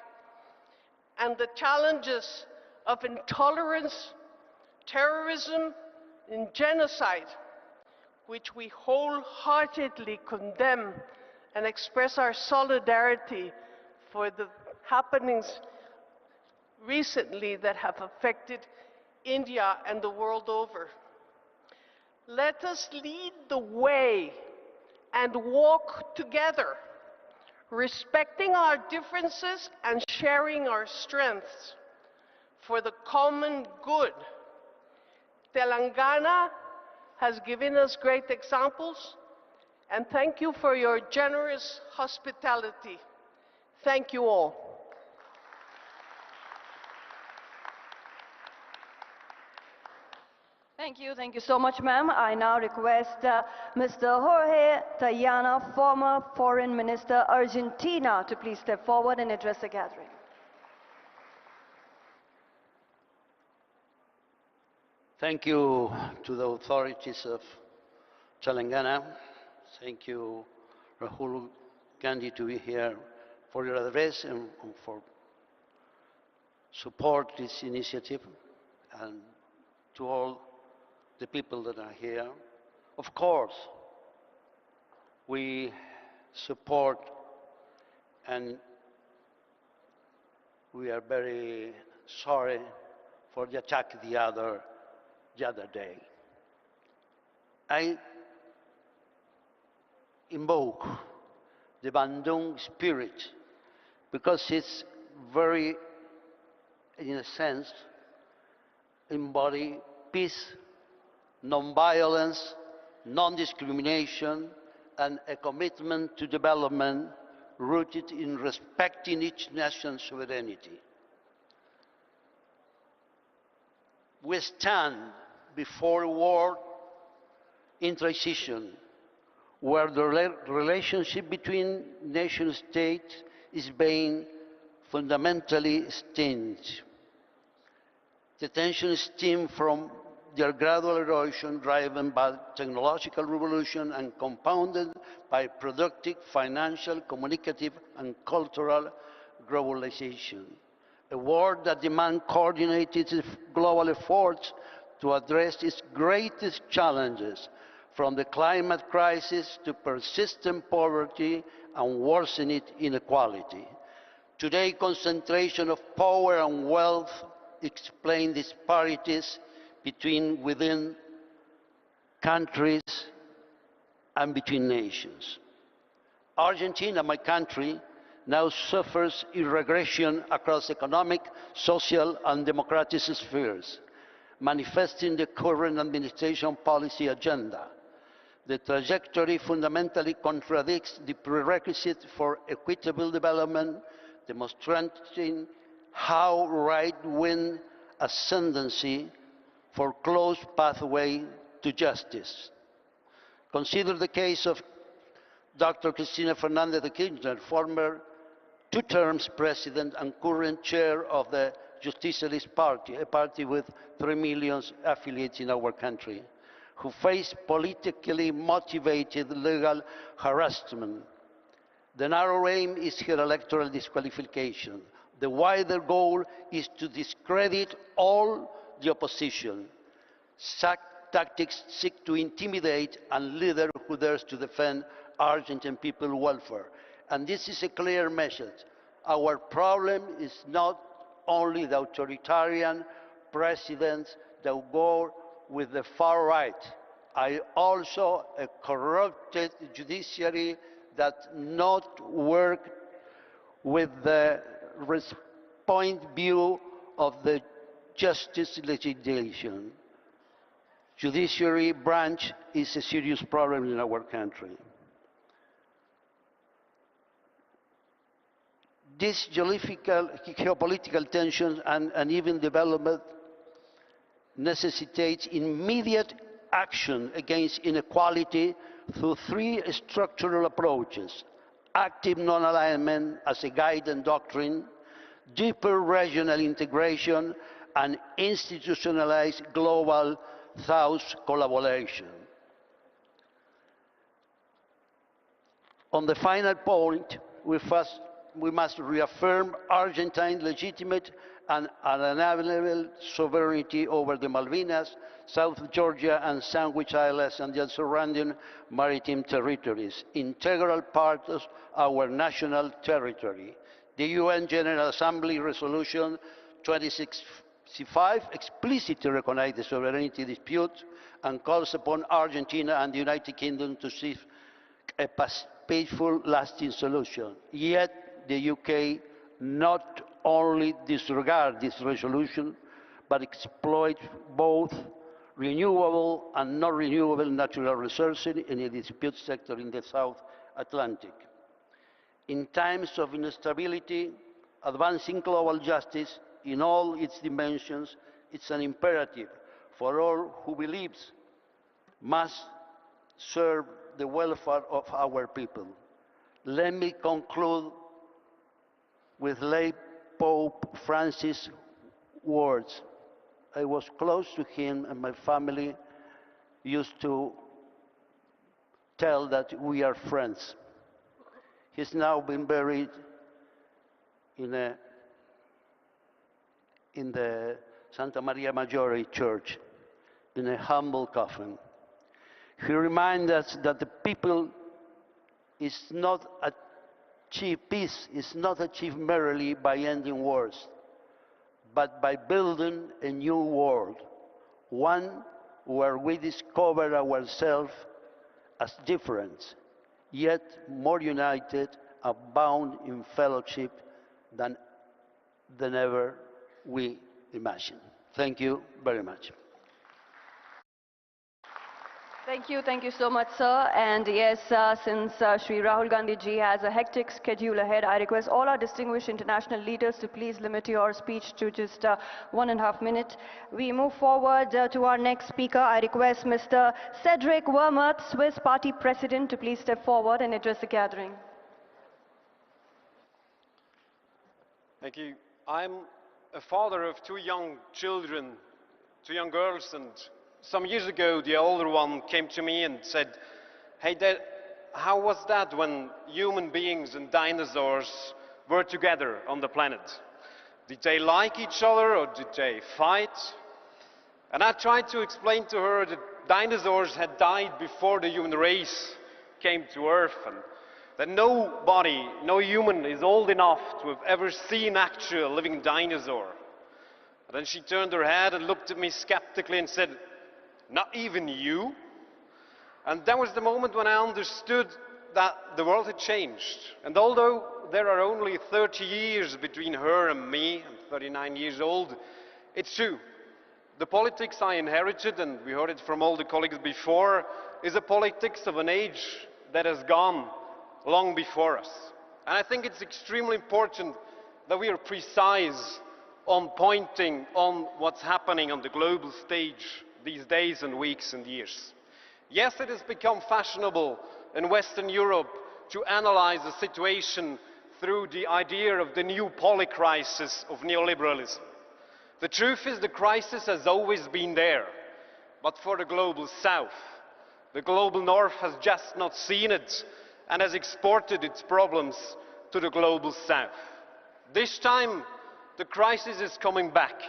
and the challenges of intolerance, terrorism, and genocide, which we wholeheartedly condemn and express our solidarity for the happenings recently that have affected India and the world over. Let us lead the way and walk together, respecting our differences and sharing our strengths for the common good. Telangana has given us great examples, and thank you for your generous hospitality. Thank you all. Thank you so much, ma'am. I now request Mr. Jorge Tayana, former Foreign Minister, Argentina, to please step forward and address the gathering. Thank you to the authorities of Telangana. Thank you, Rahul Gandhi, to be here for your address and for support this initiative, and to all the people that are here. Of course, we support and we are very sorry for the attack the other day. I invoke the Bandung spirit because it's very, in a sense, embody peace, non-violence, non-discrimination, and a commitment to development rooted in respecting each nation's sovereignty. We stand before a world in transition, where the relationship between nation states is being fundamentally changed. The tensions stem from their gradual erosion driven by technological revolution and compounded by productive, financial, communicative, and cultural globalization. A world that demands coordinated global efforts to address its greatest challenges, from the climate crisis to persistent poverty and worsening inequality. Today, concentration of power and wealth explain disparities within countries and between nations. Argentina, my country, now suffers a regression across economic, social, and democratic spheres, manifesting the current administration policy agenda. The trajectory fundamentally contradicts the prerequisite for equitable development, demonstrating how right-wing ascendancy foreclosed pathway to justice. Consider the case of Dr. Cristina Fernández de Kirchner, former two-term president and current chair of the Justicialist Party, a party with 3 million affiliates in our country, who faced politically motivated legal harassment. The narrow aim is her electoral disqualification. The wider goal is to discredit all the opposition. Such tactics seek to intimidate a leader who dares to defend Argentine people's welfare. And this is a clear message. Our problem is not only the authoritarian presidents that go with the far right, also a corrupted judiciary that not work with the point view of the justice legislation. Judiciary branch is a serious problem in our country. This geopolitical tension and uneven development necessitates immediate action against inequality through 3 structural approaches: active non-alignment as a guiding doctrine, deeper regional integration, and institutionalized global South collaboration. On the final point, we must reaffirm Argentine's legitimate and unalienable sovereignty over the Malvinas, South Georgia, and Sandwich Islands and their surrounding maritime territories, integral parts of our national territory. The UN General Assembly Resolution 2665 explicitly recognizes the sovereignty dispute and calls upon Argentina and the United Kingdom to seek a peaceful, lasting solution. Yet the UK not only disregards this resolution, but exploits both renewable and non-renewable natural resources in the dispute sector in the South Atlantic. In times of instability, advancing global justice in all its dimensions is an imperative for all who believes must serve the welfare of our people. Let me conclude with late Pope Francis' words. I was close to him, and my family used to tell that we are friends. He's now been buried in the Santa Maria Maggiore church in a humble coffin. He reminds us that the people is not achieve peace is not achieved merely by ending wars, but by building a new world, one where we discover ourselves as different, yet more united and bound in fellowship than ever we imagined. Thank you very much. Thank you so much, sir. And yes, since Shri Rahul Gandhi ji has a hectic schedule ahead, I request all our distinguished international leaders to please limit your speech to just 1.5 minutes. We move forward to our next speaker. I request Mr. Cedric Wermuth, Swiss Party President, to please step forward and address the gathering. Thank you. I'm a father of two young children, two young girls, and some years ago the older one came to me and said, "Hey Dad, how was that when human beings and dinosaurs were together on the planet? Did they like each other or did they fight?" And I tried to explain to her that dinosaurs had died before the human race came to Earth, and that nobody, no human is old enough to have ever seen actual living dinosaur. And then she turned her head and looked at me skeptically and said, "Not even you?" And that was the moment when I understood that the world had changed. And although there are only 30 years between her and me, I'm 39 years old, it's true. The politics I inherited, and we heard it from all the colleagues before, is a politics of an age that has gone long before us. And I think it's extremely important that we are precise on pointing on what's happening on the global stage these days and weeks and years. Yes, it has become fashionable in Western Europe to analyze the situation through the idea of the new polycrisis of neoliberalism. The truth is the crisis has always been there, but for the global south. The global north has just not seen it and has exported its problems to the global south. This time, the crisis is coming back.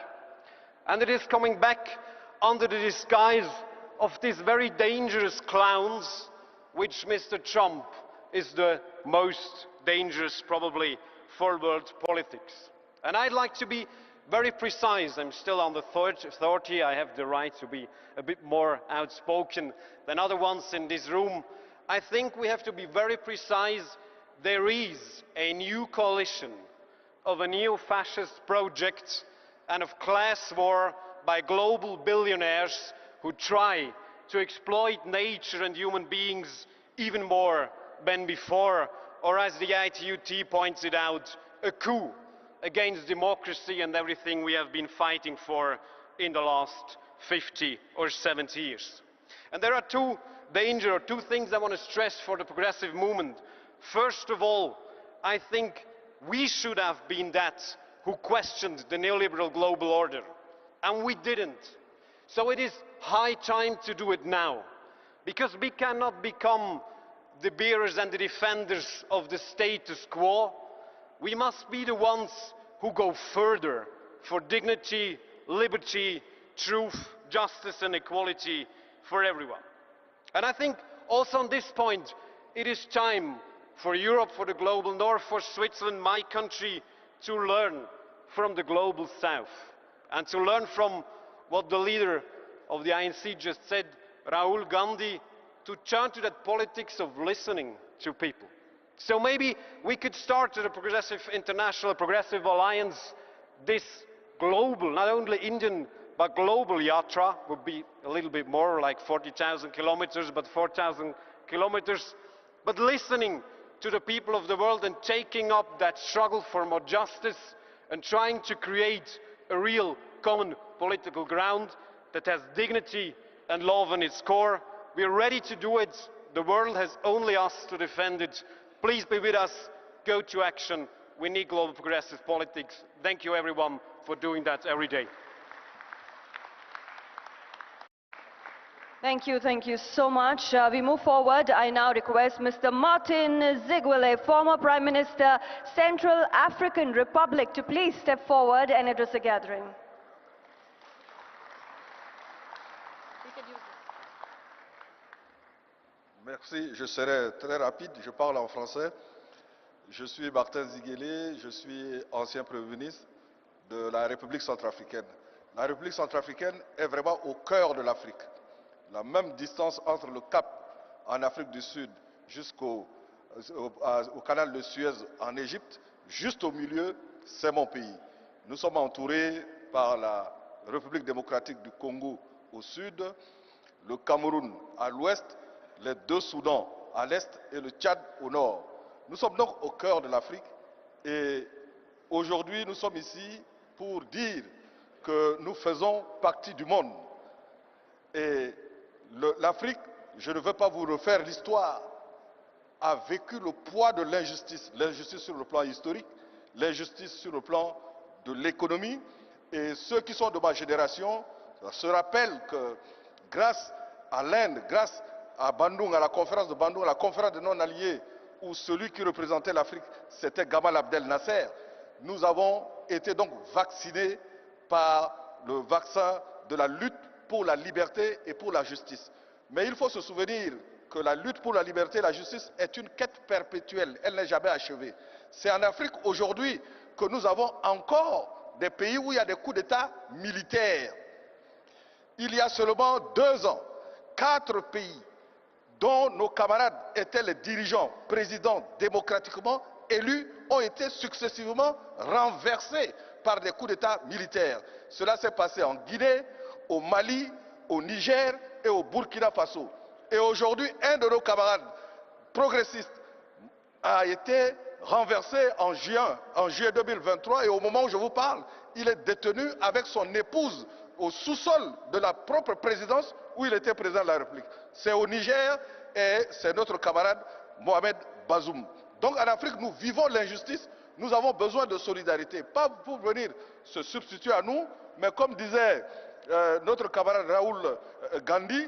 And it is coming back under the disguise of these very dangerous clowns, which Mr. Trump is the most dangerous probably for world politics. And I'd like to be very precise. I'm still on the 30. I have the right to be a bit more outspoken than other ones in this room. I think we have to be very precise. There is a new coalition of a neo-fascist project and of class war by global billionaires who try to exploit nature and human beings even more than before, or as the ITUT points it out, a coup against democracy and everything we have been fighting for in the last 50 or 70 years. And there are two things I want to stress for the progressive movement. First of all, I think we should have been that who questioned the neoliberal global order, and we didn't. So it is high time to do it now, because we cannot become the bearers and the defenders of the status quo. We must be the ones who go further for dignity, liberty, truth, justice and equality for everyone. And I think also on this point, it is time for Europe, for the global north, for Switzerland, my country, to learn from the global south and to learn from what the leader of the INC just said, Rahul Gandhi, to turn to that politics of listening to people. So maybe we could start at a progressive international, progressive alliance, this global, not only Indian, but global yatra would be a little bit more like 40,000 kilometers, but 4,000 kilometers, but listening to the people of the world and taking up that struggle for more justice and trying to create a real common political ground that has dignity and love in its core. We are ready to do it. The world has only us to defend it. Please be with us. Go to action. We need global progressive politics. Thank you everyone for doing that every day. Thank you so much. We move forward. I now request Mr. Martin Ziguele, former Prime Minister, Central African Republic, to please step forward and address the gathering. Merci, je serai très rapide, je parle en français. Je suis Martin Ziguele, je suis ancien Premier ministre de la République centrafricaine. La République centrafricaine est vraiment au cœur de l'Afrique. La même distance entre le Cap en Afrique du Sud jusqu'au canal de Suez en Égypte, juste au milieu, c'est mon pays. Nous sommes entourés par République démocratique du Congo au sud, le Cameroun à l'ouest, les deux Soudans à l'est et le Tchad au nord. Nous sommes donc au cœur de l'Afrique et aujourd'hui nous sommes ici pour dire que nous faisons partie du monde. Et l'Afrique, je ne veux pas vous refaire l'histoire, a vécu le poids de l'injustice. L'injustice sur le plan historique, l'injustice sur le plan de l'économie. Et ceux qui sont de ma génération se rappellent que grâce à l'Inde, grâce à Bandung, à la conférence de Bandung, à la conférence des non-alliés, où celui qui représentait l'Afrique, c'était Gamal Abdel Nasser, nous avons été donc vaccinés par le vaccin de la lutte pour la liberté et pour la justice. Mais il faut se souvenir que la lutte pour la liberté et la justice est une quête perpétuelle, elle n'est jamais achevée. C'est en Afrique aujourd'hui que nous avons encore des pays où il y a des coups d'État militaires. Il y a seulement 2 ans, 4 pays dont nos camarades étaient les dirigeants, présidents démocratiquement élus, ont été successivement renversés par des coups d'État militaires. Cela s'est passé en Guinée, au Mali, au Niger et au Burkina Faso. Et aujourd'hui, un de nos camarades progressistes a été renversé en juillet 2023 et au moment où je vous parle, il est détenu avec son épouse au sous-sol de la propre présidence où il était président de la République. C'est au Niger et c'est notre camarade Mohamed Bazoum. Donc en Afrique, nous vivons l'injustice, nous avons besoin de solidarité, pas pour venir se substituer à nous, mais comme disait notre camarade Rahul Gandhi,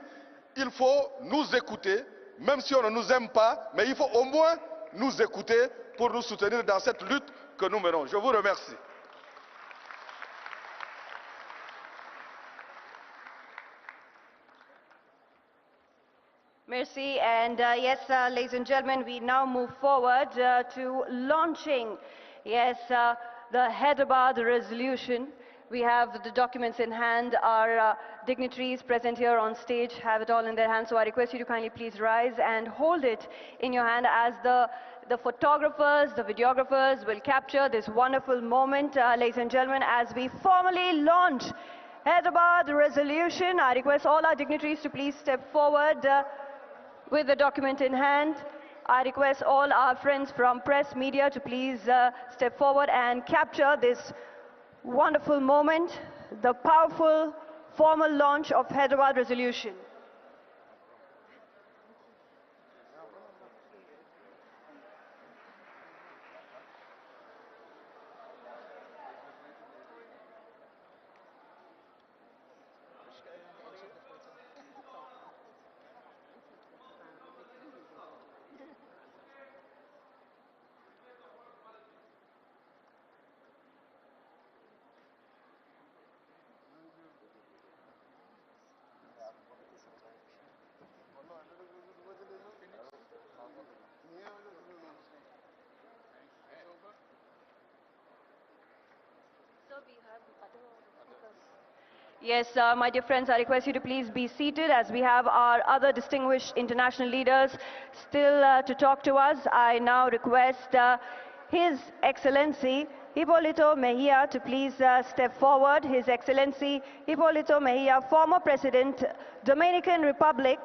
il faut nous écouter, même si on ne nous aime pas, mais il faut au moins nous écouter pour nous soutenir dans cette lutte que nous menons. Je vous remercie. Merci. And yes, ladies and gentlemen, we now move forward to launching, yes, the Hyderabad resolution. We have the documents in hand. Our dignitaries present here on stage have it all in their hands. So I request you to kindly please rise and hold it in your hand as the photographers, the videographers will capture this wonderful moment, ladies and gentlemen, as we formally launch Hyderabad resolution. I request all our dignitaries to please step forward with the document in hand. I request all our friends from press media to please step forward and capture this wonderful moment, the powerful formal launch of Hyderabad resolution. Yes, my dear friends, I request you to please be seated as we have our other distinguished international leaders still to talk to us. I now request His Excellency Hipólito Mejia to please step forward. His Excellency Hipólito Mejia, former President, Dominican Republic.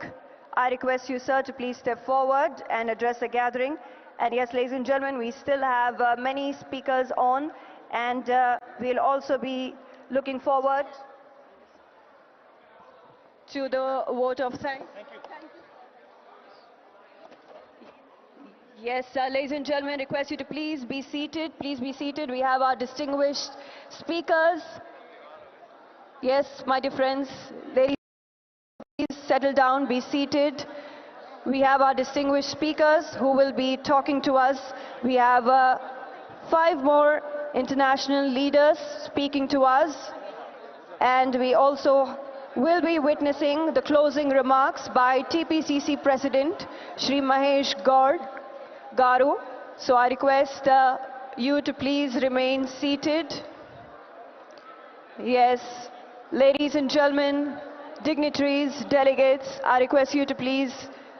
I request you, sir, to please step forward and address the gathering. And yes, ladies and gentlemen, we still have many speakers on, and we'll also be looking forward to the vote of thanks. Thank you. Yes, ladies and gentlemen, request you to please be seated. Please be seated. We have our distinguished speakers. Yes, my dear friends, ladies, please settle down, be seated. We have our distinguished speakers who will be talking to us. We have 5 more international leaders speaking to us. And we also will be witnessing the closing remarks by TPCC President Shri Mahesh Garu. So I request you to please remain seated. Yes, ladies and gentlemen, dignitaries, delegates, I request you to please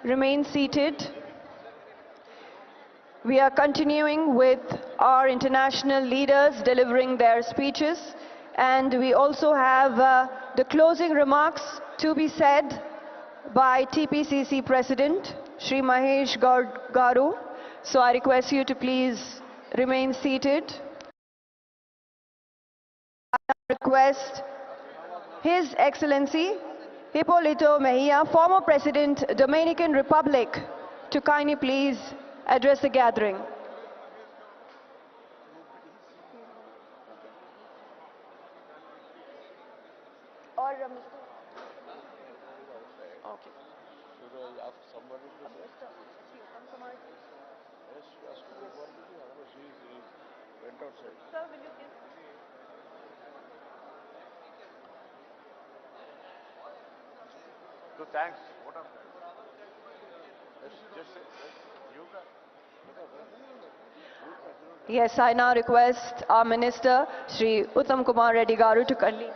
remain seated. We are continuing with our international leaders delivering their speeches. And we also have the closing remarks to be said by TPCC President, Shri Mahesh Garu. So I request you to please remain seated. I request His Excellency Hipólito Mejia, former President, Dominican Republic, to kindly please address the gathering. Thanks. Yes, I now request our Minister, Shri Uttam Kumar Reddy Garu, to kindly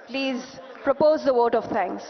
please propose the vote of thanks.